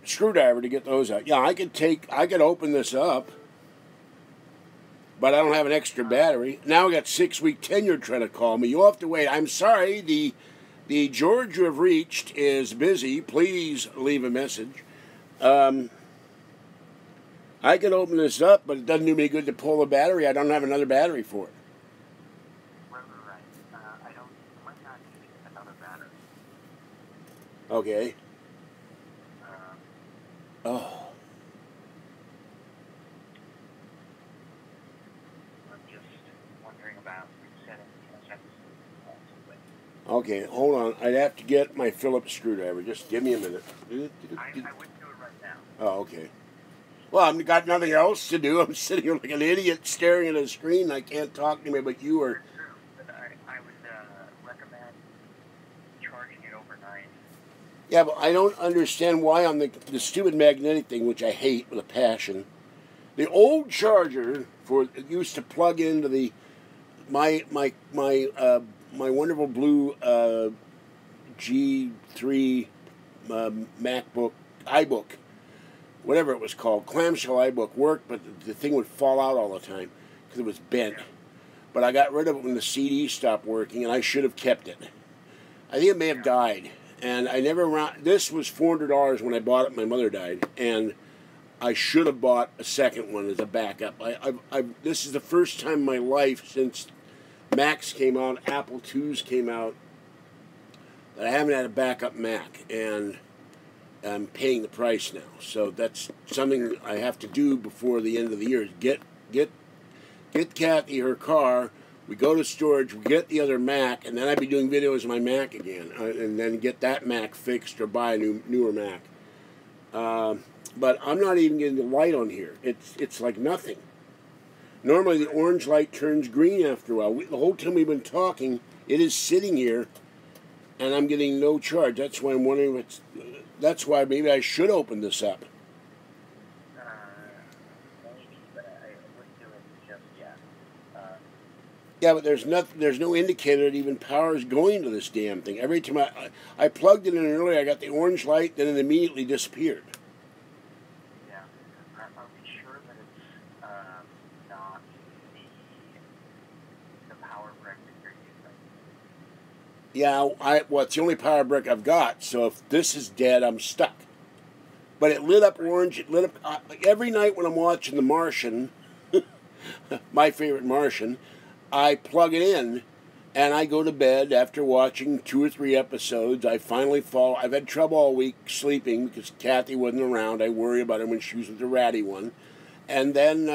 screwdriver to get those out. Yeah, I could open this up, but I don't have an extra battery. Now I got 6-week tenure trying to call me. You'll have to wait. I'm sorry, the George you have reached is busy. Please leave a message. I could open this up, but it doesn't do me good to pull the battery. I don't have another battery for it. Right. I might not need another battery. Okay. Oh. I'm just wondering about resetting the essence possibly. Okay, hold on. I'd have to get my Phillips screwdriver. Just give me a minute. I wouldn't do it right now. Oh, okay. Well, I've got nothing else to do. I'm sitting here like an idiot staring at a screen. I can't talk to me, but you are. It's true, but I would recommend charging it overnight. Yeah, but I don't understand why on the stupid magnetic thing, which I hate with a passion. The old charger it used to plug into the my wonderful blue G3 MacBook iBook, whatever it was called, clamshell iBook worked, but the thing would fall out all the time because it was bent. But I got rid of it when the CD stopped working, and I should have kept it. I think it may have died, and I never. This was $400 when I bought it. My mother died, and I should have bought a second one as a backup. This is the first time in my life since Macs came out, Apple IIs came out, that I haven't had a backup Mac, and I'm paying the price now. So that's something I have to do before the end of the year. Is get Kathy her car. We go to storage. We get the other Mac, and then I'd be doing videos on my Mac again, and then get that Mac fixed or buy a newer Mac. But I'm not even getting the light on here. It's like nothing. Normally the orange light turns green after a while. The whole time we've been talking, it is sitting here, and I'm getting no charge. That's why I'm wondering if that's why maybe I should open this up. Maybe, but I wouldn't do it just yet. Yeah, but there's no indicator that even power is going to this damn thing. Every time I plugged it in earlier, I got the orange light, then it immediately disappeared. Yeah, I'll be sure that it's not the power brick that you're using. Yeah, it's the only power brick I've got, so if this is dead, I'm stuck. But it lit up orange. It lit up every night when I'm watching The Martian, my favorite Martian. I plug it in, and I go to bed after watching 2 or 3 episodes. I finally fall. I've had trouble all week sleeping because Kathy wasn't around. I worry about her when she was with the ratty one. And then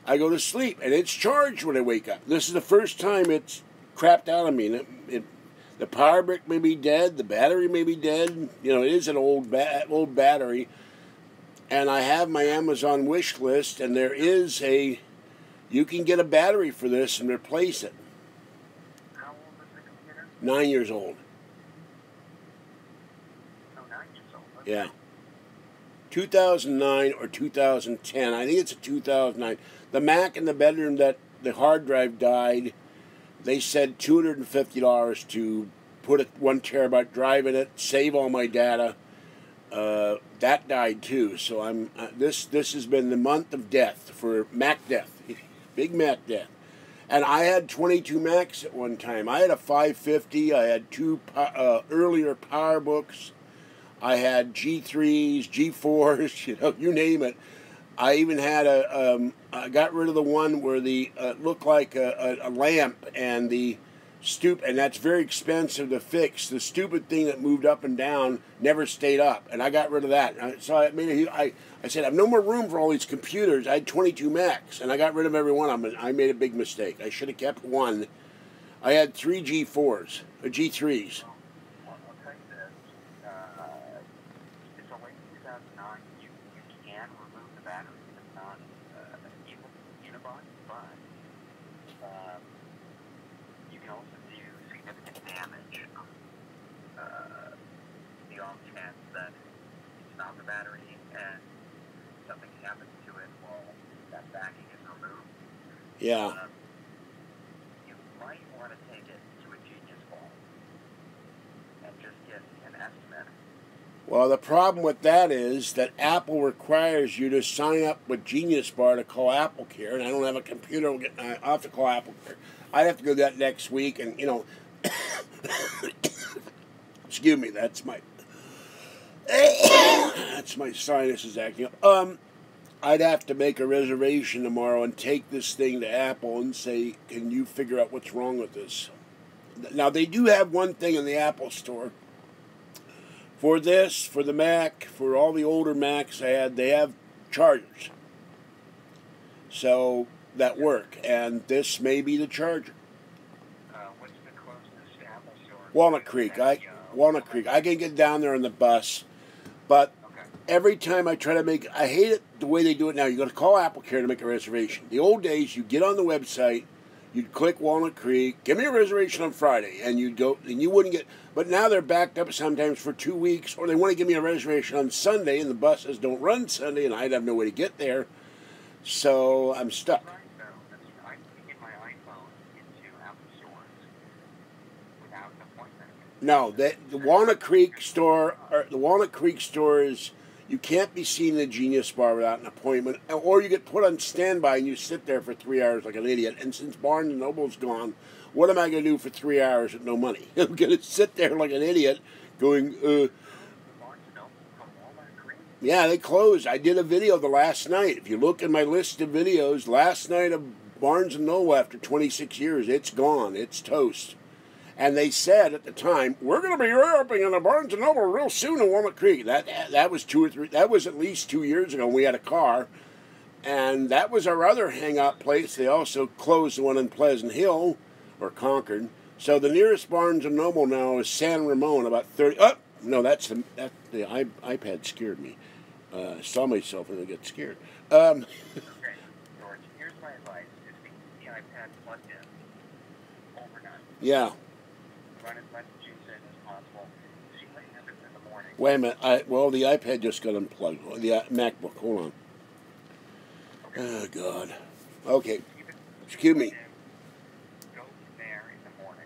I go to sleep, and it's charged when I wake up. This is the first time it's crapped out on me. The power brick may be dead. The battery may be dead. You know, it is an old battery. And I have my Amazon wish list, and there is you can get a battery for this and replace it. How old is the computer? 9 years old. Oh, 9 years old. Okay. Yeah. 2009 or 2010. I think it's a 2009. The Mac in the bedroom that the hard drive died, they said $250 to put a 1 terabyte drive in it, save all my data. That died too. So this has been the month of death for Mac death. Big Mac death. And I had 22 Macs at one time. I had a 550. I had 2 earlier PowerBooks. I had G3s, G4s, you name it. I even had I got rid of the one where the looked like a lamp and and that's very expensive to fix. The stupid thing that moved up and down never stayed up, and I got rid of that. So I said, I have no more room for all these computers. I had 22 Macs, and I got rid of every one of them. I made a big mistake. I should have kept one. I had 3 G4s, or G3s. I'll tell you this. It's a late 2009. You can remove the battery if it's not unibody, but you can also do significant damage. The off chance that it's not the battery and something happens to it while that backing is removed. Yeah. You might want to take it to a Genius Vault. That's better. Well, the problem with that is that Apple requires you to sign up with Genius Bar to call Apple Care, and I don't have a computer. I'll have to call Apple Care. I'd have to go that next week, and, you know, excuse me, that's my sinuses acting up. I'd have to make a reservation tomorrow and take this thing to Apple and say, can you figure out what's wrong with this? Now, they do have one thing in the Apple Store. For this, for the Mac, for all the older Macs I had, they have chargers. So, that work. And this may be the charger. What's the closest Apple Store? Walnut Creek. Walnut Creek. I can get down there on the bus. But every time I try to I hate it the way they do it now. You got to call Apple Care to make a reservation. The old days, you get on the website, you'd click Walnut Creek, give me a reservation on Friday, and you'd go, and you wouldn't get. But now they're backed up sometimes for 2 weeks, or they want to give me a reservation on Sunday, and the buses don't run Sunday, and I'd have no way to get there. So I'm stuck. I can get my iPhone into Apple stores without an appointment. No, the Walnut Creek store, is, you can't be seen in the Genius Bar without an appointment, or you get put on standby and you sit there for 3 hours like an idiot. And since Barnes & Noble's gone, what am I going to do for 3 hours with no money? I'm going to sit there like an idiot going, Barnes & Noble from Walnut Creek? Yeah, they closed. I did a video the last night. If you look at my list of videos, last night of Barnes & Noble after 26 years, it's gone. It's toast. And they said at the time, we're going to be reopening in a Barnes & Noble real soon in Walnut Creek. That was that was at least 2 years ago when we had a car. And that was our other hangout place. They also closed the one in Pleasant Hill, or Concord. So the nearest Barnes & Noble now is San Ramon, about 30. Oh, no, the iPad scared me. I saw myself and I got scared. Okay, George, here's my advice. Just keep the iPad plugged in overnight. Yeah. Run as much juice in as possible. See what happens in the morning. Wait a minute. Well, the iPad just got unplugged. The MacBook. Hold on. Oh, God. Okay. Excuse me. Go there in the morning.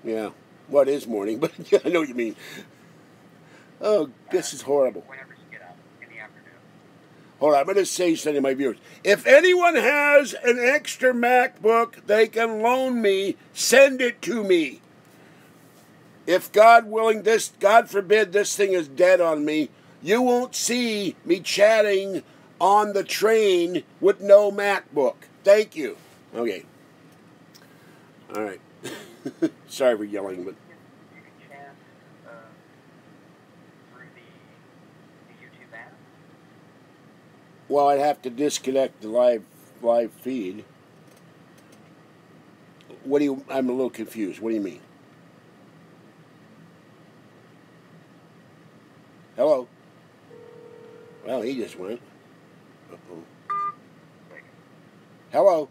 Yeah. Well, it is morning, but yeah, I know what you mean. Oh, this is horrible. Whenever you get up in the afternoon. Hold on, I'm going to say something to my viewers. If anyone has an extra MacBook they can loan me, send it to me. If God willing, God forbid this thing is dead on me, you won't see me chatting on the train with no MacBook. Thank you. Okay. All right. Sorry for yelling, but You can chat through the YouTube app. well, I'd have to disconnect the live feed. I'm a little confused. What do you mean? Hello? Well, he just went. Uh-oh. Hello?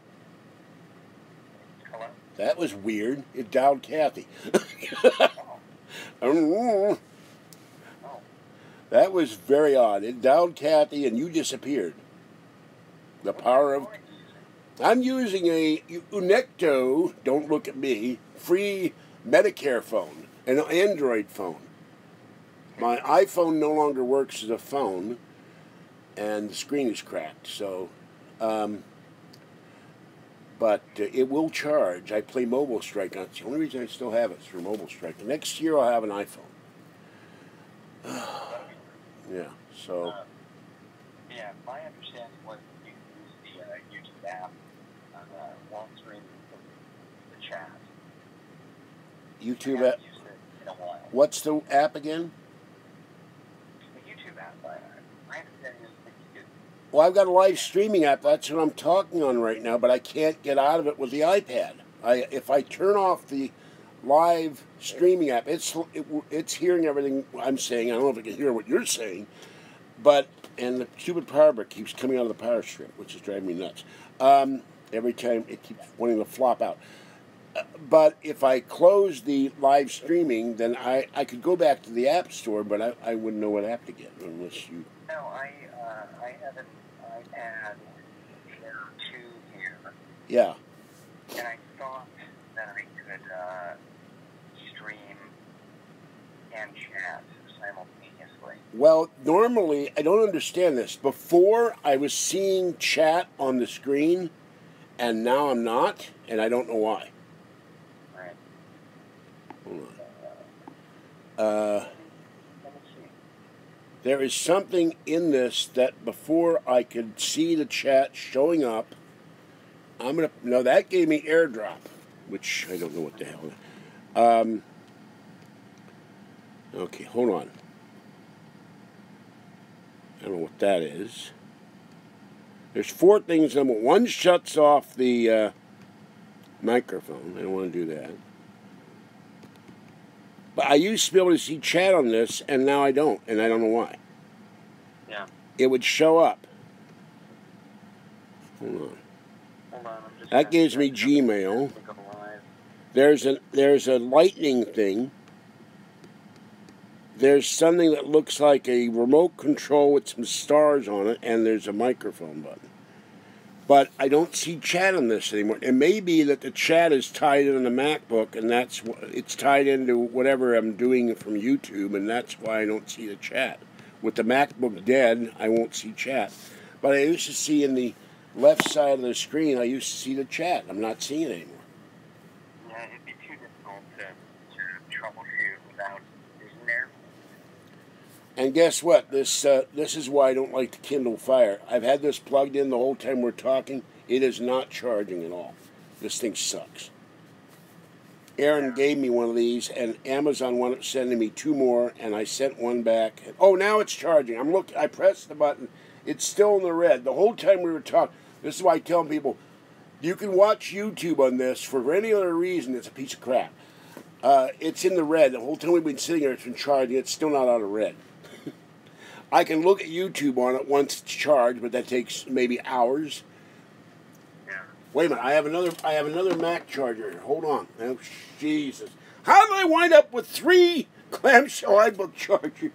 Hello? That was weird. It dialed Kathy. Oh. That was very odd. It dialed Kathy and you disappeared. The power of... I'm using a Unecto, don't look at me, free Medicare phone, an Android phone. My iPhone no longer works as a phone, and the screen is cracked, so... but it will charge. I play Mobile Strike on it. The only reason I still have it is for Mobile Strike. Next year I'll have an iPhone. Yeah, so... yeah, my understanding was you use the YouTube app on one screen for the chat. YouTube I app... haven't used it in a while. What's the app again? The YouTube app, my understanding is that you could... Well, I've got a live streaming app. That's what I'm talking on right now, but I can't get out of it with the iPad. If I turn off the live streaming app, it's hearing everything I'm saying. I don't know if it can hear what you're saying, and the stupid power brick keeps coming out of the power strip, which is driving me nuts. Every time it keeps wanting to flop out. But if I close the live streaming, then I could go back to the App Store, but I wouldn't know what app to get unless you... No, I have an iPad Air 2 here. Yeah. And I thought that I could stream and chat. simultaneously. Well, normally, I don't understand this. Before, I was seeing chat on the screen, and now I'm not, and I don't know why. Right. Hold on. There is something in this that before I could see the chat showing up, no, that gave me airdrop, which I don't know what the hell. Okay, hold on. I don't know what that is. There's 4 things. One shuts off the microphone. I don't want to do that. But I used to be able to see chat on this, and now I don't, and I don't know why. Yeah. It would show up. Hold on. That gives me Gmail. There's a lightning thing. There's something that looks like a remote control with some stars on it, and there's a microphone button. But I don't see chat on this anymore. It may be that the chat is tied in the MacBook, and it's tied into whatever I'm doing from YouTube, and that's why I don't see the chat. With the MacBook dead, I won't see chat. But I used to see in the left side of the screen, I used to see the chat. I'm not seeing it anymore. Yeah, it'd be too difficult to troubleshoot without being there. And guess what? This is why I don't like the Kindle Fire. I've had this plugged in the whole time we're talking. It is not charging at all. This thing sucks. Aaron gave me one of these, and Amazon wound up sending me 2 more, and I sent one back. Oh, now it's charging. I pressed the button. It's still in the red. The whole time we were talking, this is why I tell people, you can watch YouTube on this. For any other reason, it's a piece of crap. It's in the red. The whole time we've been sitting here, it's been charging. It's still not out of red. I can look at YouTube on it once it's charged, but that takes maybe hours. Yeah. Wait a minute, I have another Mac charger here. Hold on. Oh, Jesus. How did I wind up with 3 clamshell iBook chargers?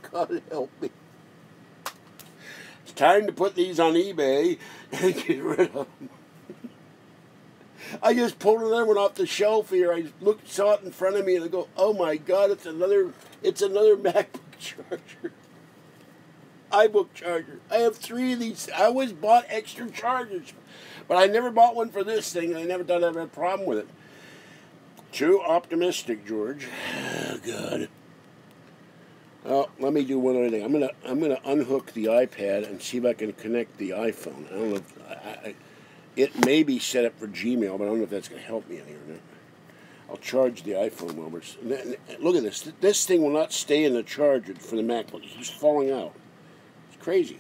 God help me. It's time to put these on eBay and get rid of them. I just pulled another one off the shelf here. I saw it in front of me, and I go, "Oh my God! It's another MacBook charger, iBook charger." I have 3 of these. I always bought extra chargers, but I never bought one for this thing, and I never thought I'd have a problem with it. Too optimistic, George. Oh, God. Oh, let me do one other thing. I'm gonna unhook the iPad and see if I can connect the iPhone. I don't know if it may be set up for Gmail, but I don't know if that's going to help me any or not. I'll charge the iPhone while look at this. This thing will not stay in the charger for the MacBook. It's just falling out. It's crazy.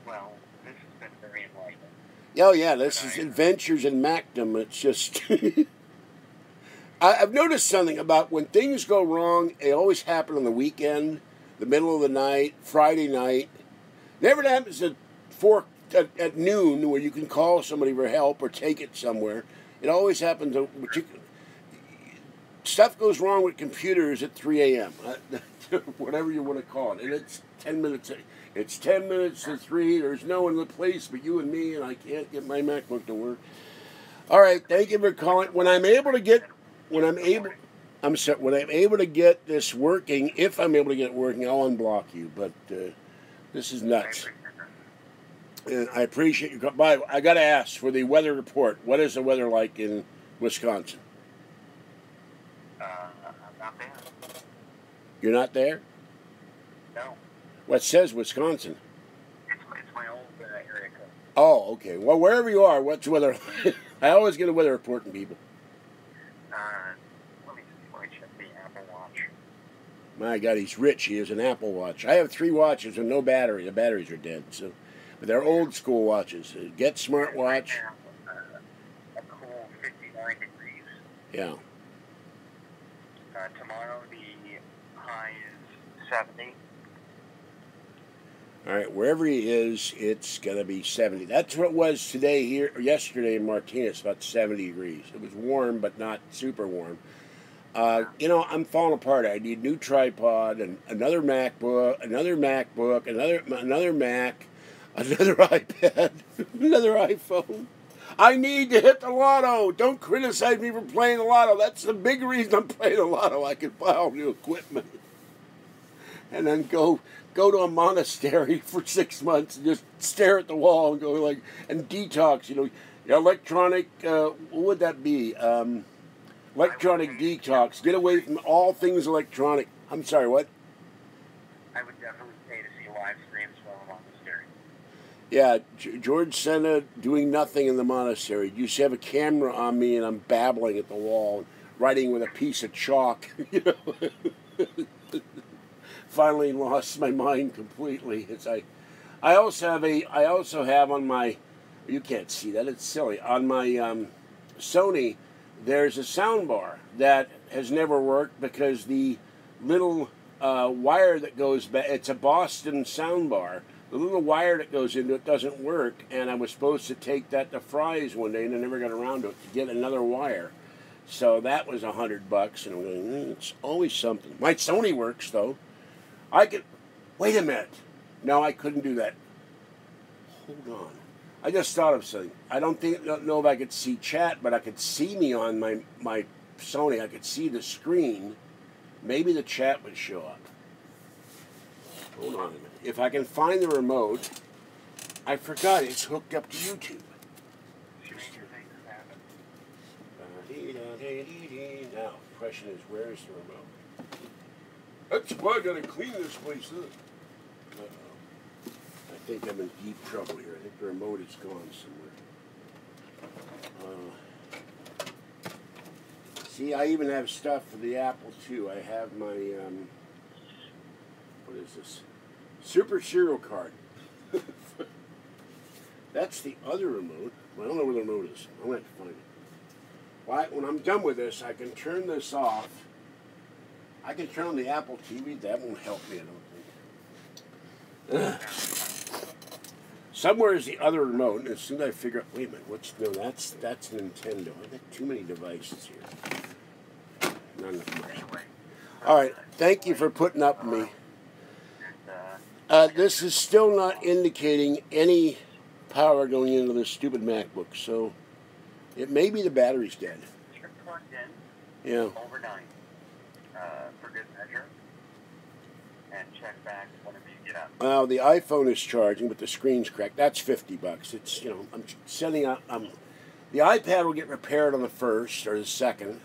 Well, this has been very enlightening. Oh, yeah, this is Adventures in Macdom. It's just... I've noticed something about when things go wrong, they always happen on the weekend, the middle of the night, Friday night. Never happens at noon where you can call somebody for help or take it somewhere. It always happens. Stuff goes wrong with computers at 3 a.m. Whatever you want to call it. And it's 10 minutes. It's 10 minutes to 3. There's no one in the place but you and me, and I can't get my MacBook to work. All right, thank you for calling. When I'm able to get this working, if I'm able to get it working, I'll unblock you. But this is nuts. I appreciate you. Bye. I got to ask for the weather report. What is the weather like in Wisconsin? I'm not there. You're not there? No. What says Wisconsin? It's my old area code. Oh, okay. Well, wherever you are, what's weather? I always get a weather report from people. Let me check the Apple Watch. My God, he's rich. He has an Apple Watch. I have 3 watches with no battery. The batteries are dead, so... But they're old school watches. Get smartwatch. Right now, a cool 59 degrees. Yeah. Tomorrow the high is 70. All right, wherever he is, it's going to be 70. That's what it was today here, or yesterday in Martinez, about 70 degrees. It was warm, but not super warm. I'm falling apart. I need a new tripod, and another MacBook, another Mac, another Mac, another iPad, another iPhone. I need to hit the lotto. Don't criticize me for playing the lotto. That's the big reason I'm playing the lotto. I can buy all new equipment. And then go to a monastery for 6 months and just stare at the wall and go like, and detox, electronic, what would that be? Electronic detox. Get away from all things electronic. I'm sorry, what? I would definitely pay to see live streams from a monastery. Yeah, George Senda doing nothing in the monastery. You should have a camera on me and I'm babbling at the wall, writing with a piece of chalk, Finally lost my mind completely. I also have on my, you can't see that, it's silly, on my Sony, there's a sound bar that has never worked because the little wire that goes back, it's a Boston sound bar, the little wire that goes into it doesn't work, and I was supposed to take that to Fry's one day and I never got around to it, to get another wire. So that was $100, and I'm going, it's always something. My Sony works though. Wait a minute. No, I couldn't do that. Hold on. I just thought of something. I don't know if I could see chat, but I could see me on my Sony. I could see the screen. Maybe the chat would show up. Hold on a minute. If I can find the remote, I forgot it's hooked up to YouTube. Now, the question is, where's the remote? That's why I gotta clean this place up. Uh-oh. I think I'm in deep trouble here. I think the remote is gone somewhere. See, I even have stuff for the Apple too. I have my, what is this? Super Serial Card. That's the other remote. Well, I don't know where the remote is. I'm gonna have to find it. Well, when I'm done with this, I can turn this off. I can turn on the Apple TV. That won't help me, I don't think. Somewhere is the other remote. And as soon as I figure out, wait a minute, that's Nintendo. I've got too many devices here. Not enough money. All right, thank you for putting up with me. This is still not indicating any power going into this stupid MacBook, so it may be the battery's dead. You're plugged in. Yeah. Overnight. For good measure, and check back whenever you get up. Well, the iPhone is charging, but the screen's cracked. That's $50. It's, I'm setting up. The iPad will get repaired on the 1st or the 2nd,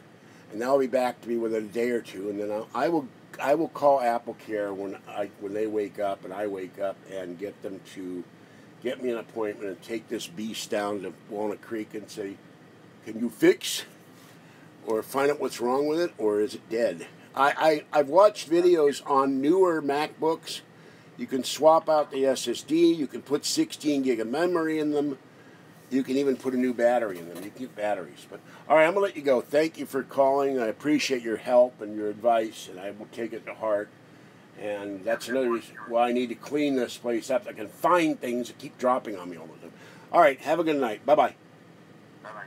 and that'll be back to me within a day or two. And then I will call Apple Care when they wake up and I wake up and get them to get me an appointment and take this beast down to Walnut Creek and say, can you fix or find out what's wrong with it, or is it dead? I've watched videos on newer MacBooks. You can swap out the SSD. You can put 16 gig of memory in them. You can even put a new battery in them. You can get batteries. But all right, I'm going to let you go. Thank you for calling. I appreciate your help and your advice, and I will take it to heart. And that's another reason why I need to clean this place up. I can find things that keep dropping on me all the time. All right, have a good night. Bye-bye. Bye-bye.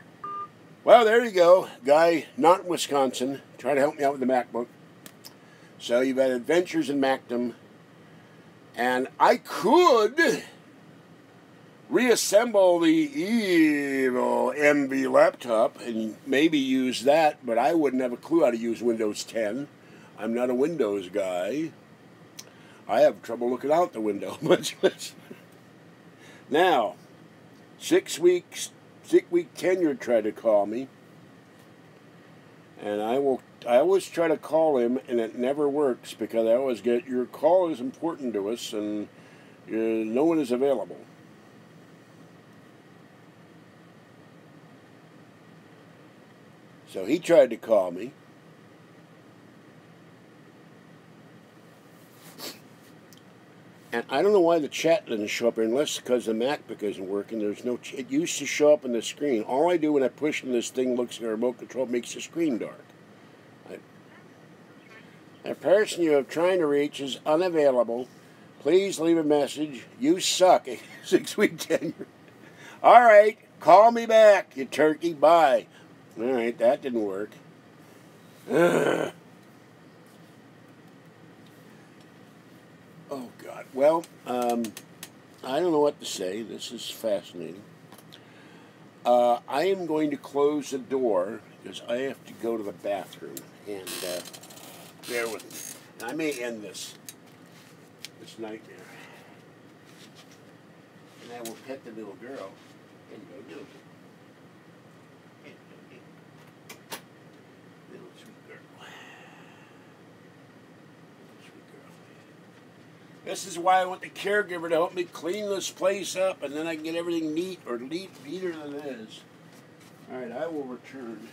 Well, there you go. Guy not in Wisconsin trying to help me out with the MacBook. So you've had adventures in Macdom. And I could reassemble the evil MV laptop and maybe use that, but I wouldn't have a clue how to use Windows 10. I'm not a Windows guy. I have trouble looking out the window much. Now, 6 week tenure tried to call me, and I always try to call him, and it never works because I always get, your call is important to us, and no one is available. So he tried to call me. And I don't know why the chat doesn't show up here, unless because the MacBook isn't working. There's no. It used to show up on the screen. All I do when I push in this thing, looks at the remote control, makes the screen dark. The person you are trying to reach is unavailable. Please leave a message. You suck. 6 week tenure. All right, call me back, you turkey. Bye. All right, that didn't work. Ugh. Oh, God. Well, I don't know what to say. This is fascinating. I am going to close the door because I have to go to the bathroom. And bear with me. I may end this nightmare. And I will pet the little girl and go do it. Little sweet girl. Little sweet girl. This is why I want the caregiver to help me clean this place up, and then I can get everything neat or neater than it is. All right, I will return.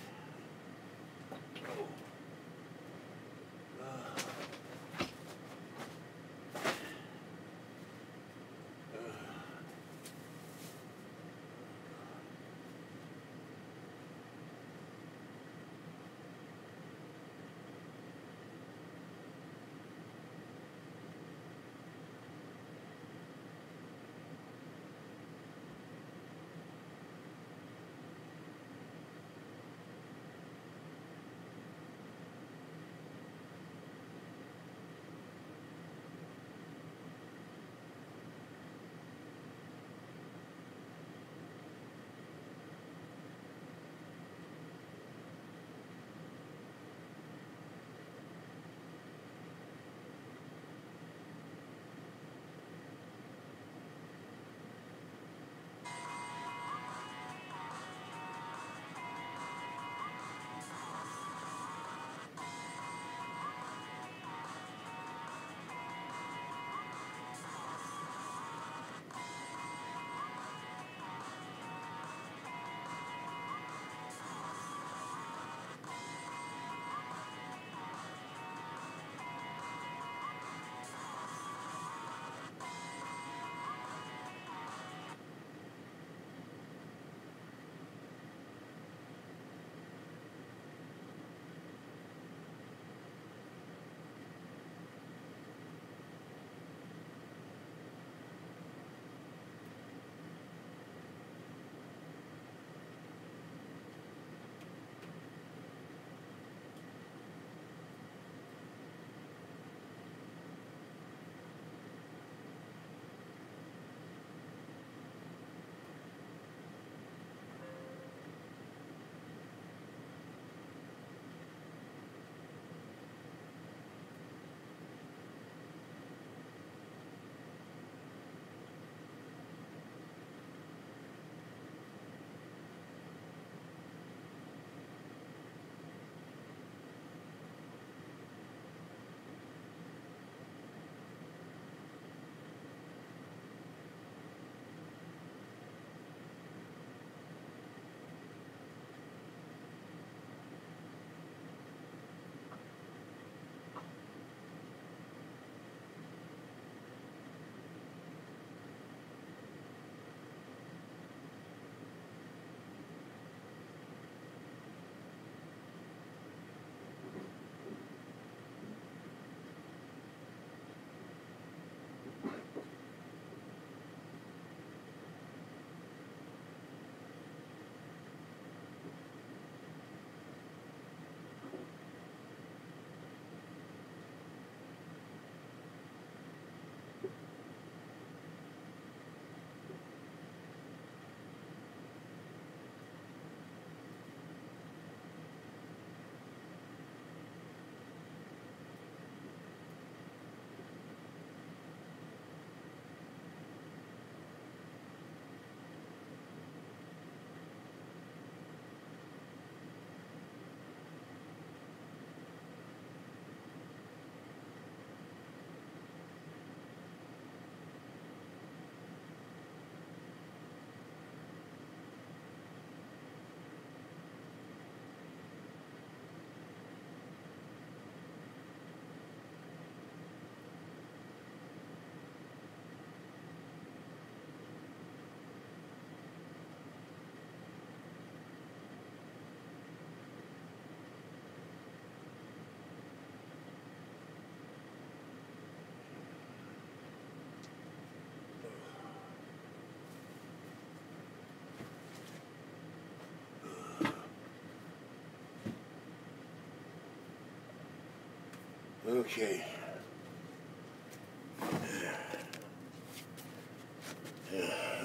Okay.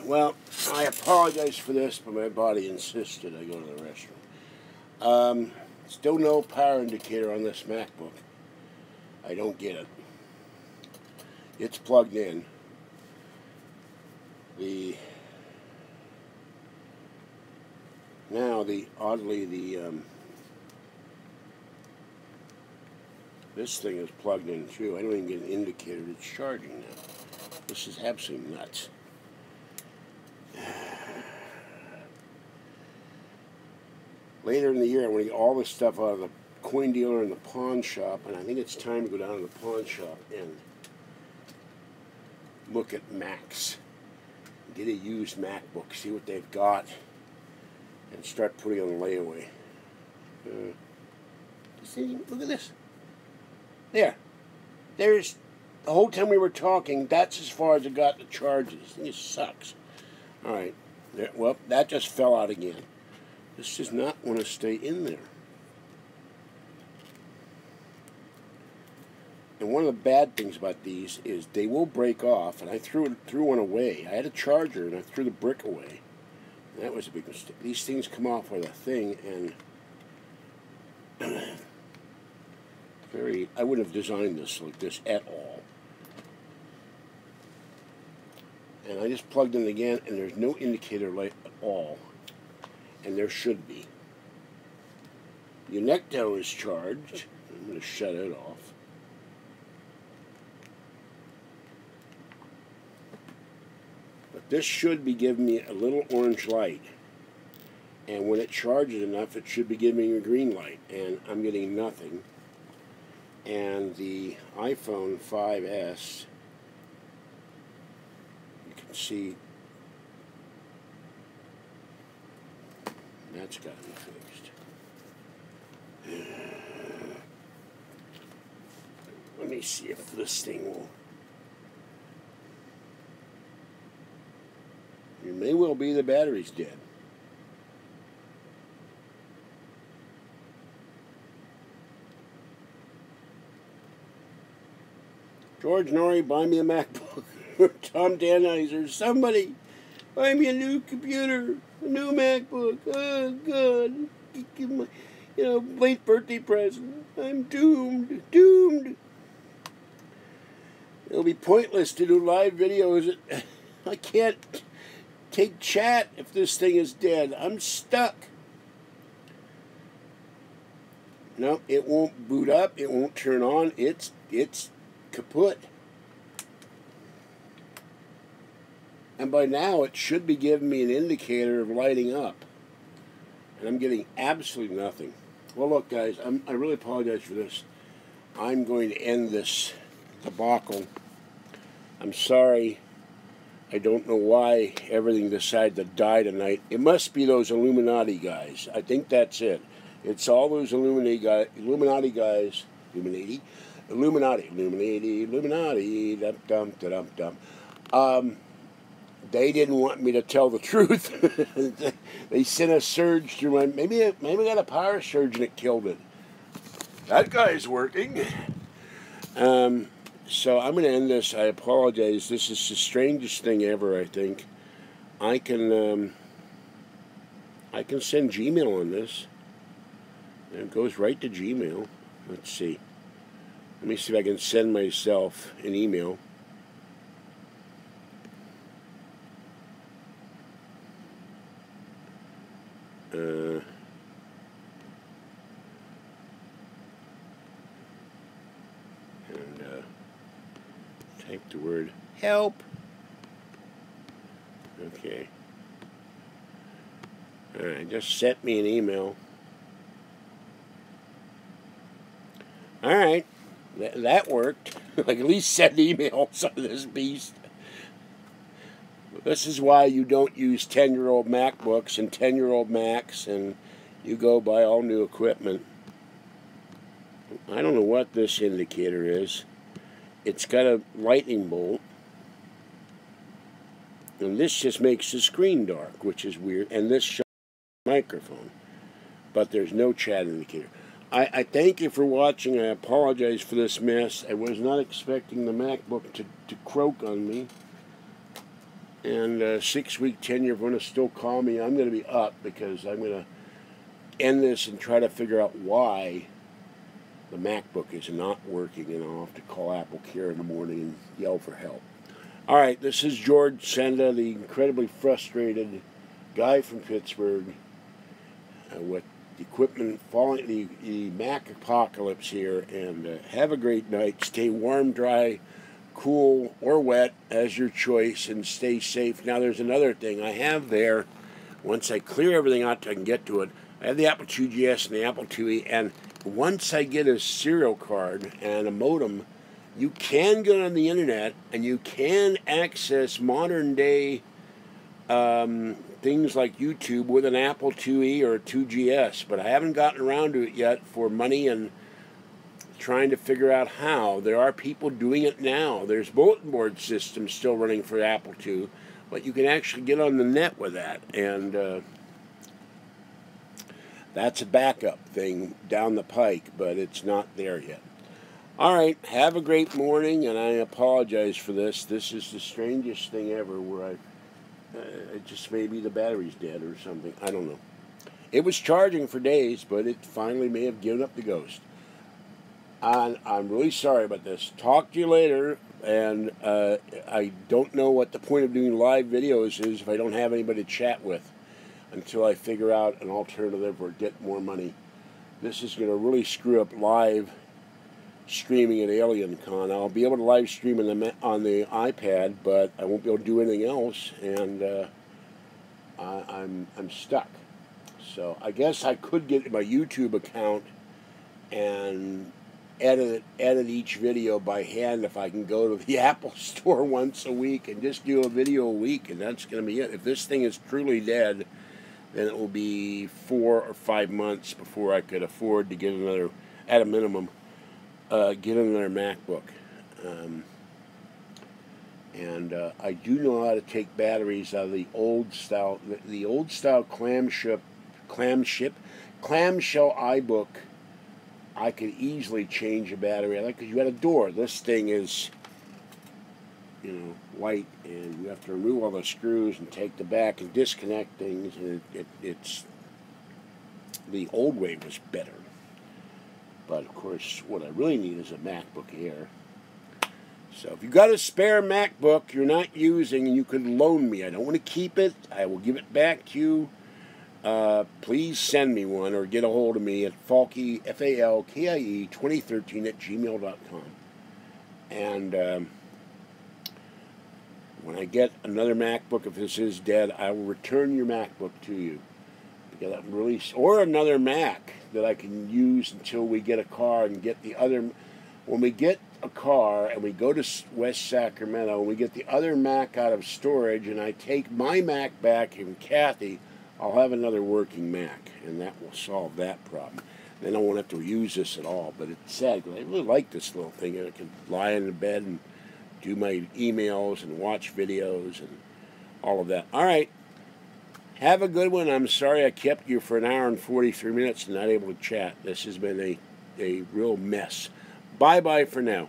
Well, I apologize. apologize for this, but my body insisted I go to the restroom. Still no power indicator on this MacBook. I don't get it. It's plugged in. This thing is plugged in too. I don't even get an indicator it's charging now. This is absolutely nuts. Later in the year, I want to get all this stuff out of the coin dealer and the pawn shop, and I think it's time to go down to the pawn shop and look at Macs. Get a used MacBook, see what they've got, and start putting on layaway. See, look at this. There's the whole time we were talking. That's as far as it got the charges. This thing sucks. All right. Well, that just fell out again. This does not want to stay in there. And one of the bad things about these is they will break off, and I threw one away. I had a charger, and I threw the brick away. And that was a big mistake. These things come off with a thing, and I wouldn't have designed this like this at all. And I just plugged in again, and there's no indicator light at all. And there should be. Unecto is charged. I'm going to shut it off. But this should be giving me a little orange light. And when it charges enough, it should be giving me a green light. And I'm getting nothing. And the iPhone 5S, you can see that's got to be fixed. Let me see if this thing will. It may well be the battery's dead. George Norrie, buy me a MacBook. Tom Danheiser, somebody, buy me a new computer, a new MacBook. Oh, God. Give my, late birthday present. I'm doomed. Doomed. It'll be pointless to do live videos. I can't take chat if this thing is dead. I'm stuck. No, it won't boot up. It won't turn on. It's kaput. And by now it should be giving me an indicator of lighting up. And I'm getting absolutely nothing. Well, look, guys, I really apologize for this. I'm going to end this debacle. I'm sorry. I don't know why everything decided to die tonight. It must be those Illuminati guys. I think that's it. It's all those Illuminati guys, they didn't want me to tell the truth. They sent a surge through my, maybe I got a power surge and it killed it. That guy's working. So I'm going to end this. I apologize. This is the strangest thing ever, I think. I can send Gmail on this. And it goes right to Gmail. Let's see. Let me see if I can send myself an email. Type the word help. Okay. Alright, just sent me an email. Alright, that worked. Like, at least send emails on this beast. This is why you don't use 10-year-old MacBooks and 10-year-old Macs, and you go buy all new equipment. I don't know what this indicator is. It's got a lightning bolt. And this just makes the screen dark, which is weird. And this shows the microphone. But there's no chat indicator. I thank you for watching. I apologize for this mess. I was not expecting the MacBook to croak on me. and 6-week tenure, if you want to still call me, I'm going to be up because I'm going to end this and try to figure out why the MacBook is not working, and I'll have to call Apple Care in the morning and yell for help. All right, this is George Senda, the incredibly frustrated guy from Pittsburgh with the equipment falling, the Mac apocalypse here, and have a great night. Stay warm, dry, cool, or wet as your choice, and stay safe. Now, there's another thing I have there. Once I clear everything out, I can get to it. I have the Apple IIgs and the Apple IIe, and once I get a serial card and a modem, you can go on the internet and you can access modern day things like YouTube with an Apple IIe or a 2GS, but I haven't gotten around to it yet for money and trying to figure out how. There are people doing it now. There's bulletin board systems still running for Apple II, but you can actually get on the net with that, and that's a backup thing down the pike, but it's not there yet. All right, have a great morning, and I apologize for this. This is the strangest thing ever where it just maybe the battery's dead or something. I don't know. It was charging for days, but it finally may have given up the ghost. I'm really sorry about this. Talk to you later, and I don't know what the point of doing live videos is if I don't have anybody to chat with until I figure out an alternative or get more money. This is going to really screw up live streaming at AlienCon. I'll be able to live stream on the iPad, but I won't be able to do anything else, and I'm stuck. So I guess I could get my YouTube account and edit each video by hand if I can go to the Apple Store once a week and just do a video a week, and that's going to be it. If this thing is truly dead, then it will be 4 or 5 months before I could afford to get another, at a minimum, get another MacBook. I do know how to take batteries out of the old style clamshell iBook. I could easily change a battery. I like because you had a door. This thing is, white, and you have to remove all the screws and take the back and disconnect things. And it's the old way was better. But of course, what I really need is a MacBook Air. So if you got a spare MacBook you're not using and you could loan me, I don't want to keep it. I will give it back to you. Please send me one or get a hold of me at Falkie, Falkie 2013 at gmail.com. And when I get another MacBook, if this is dead, I will return your MacBook to you. Because I'm really, or another Mac that I can use until we get a car and get the other. When we get a car and we go to West Sacramento and we get the other Mac out of storage and I take my Mac back and Kathy, I'll have another working Mac, and that will solve that problem. Then I won't have to use this at all, but it's sad because I really like this little thing, and I can lie in the bed and do my emails and watch videos and all of that. All right, have a good one. I'm sorry I kept you for an hour and 43 minutes and not able to chat. This has been a real mess. Bye-bye for now.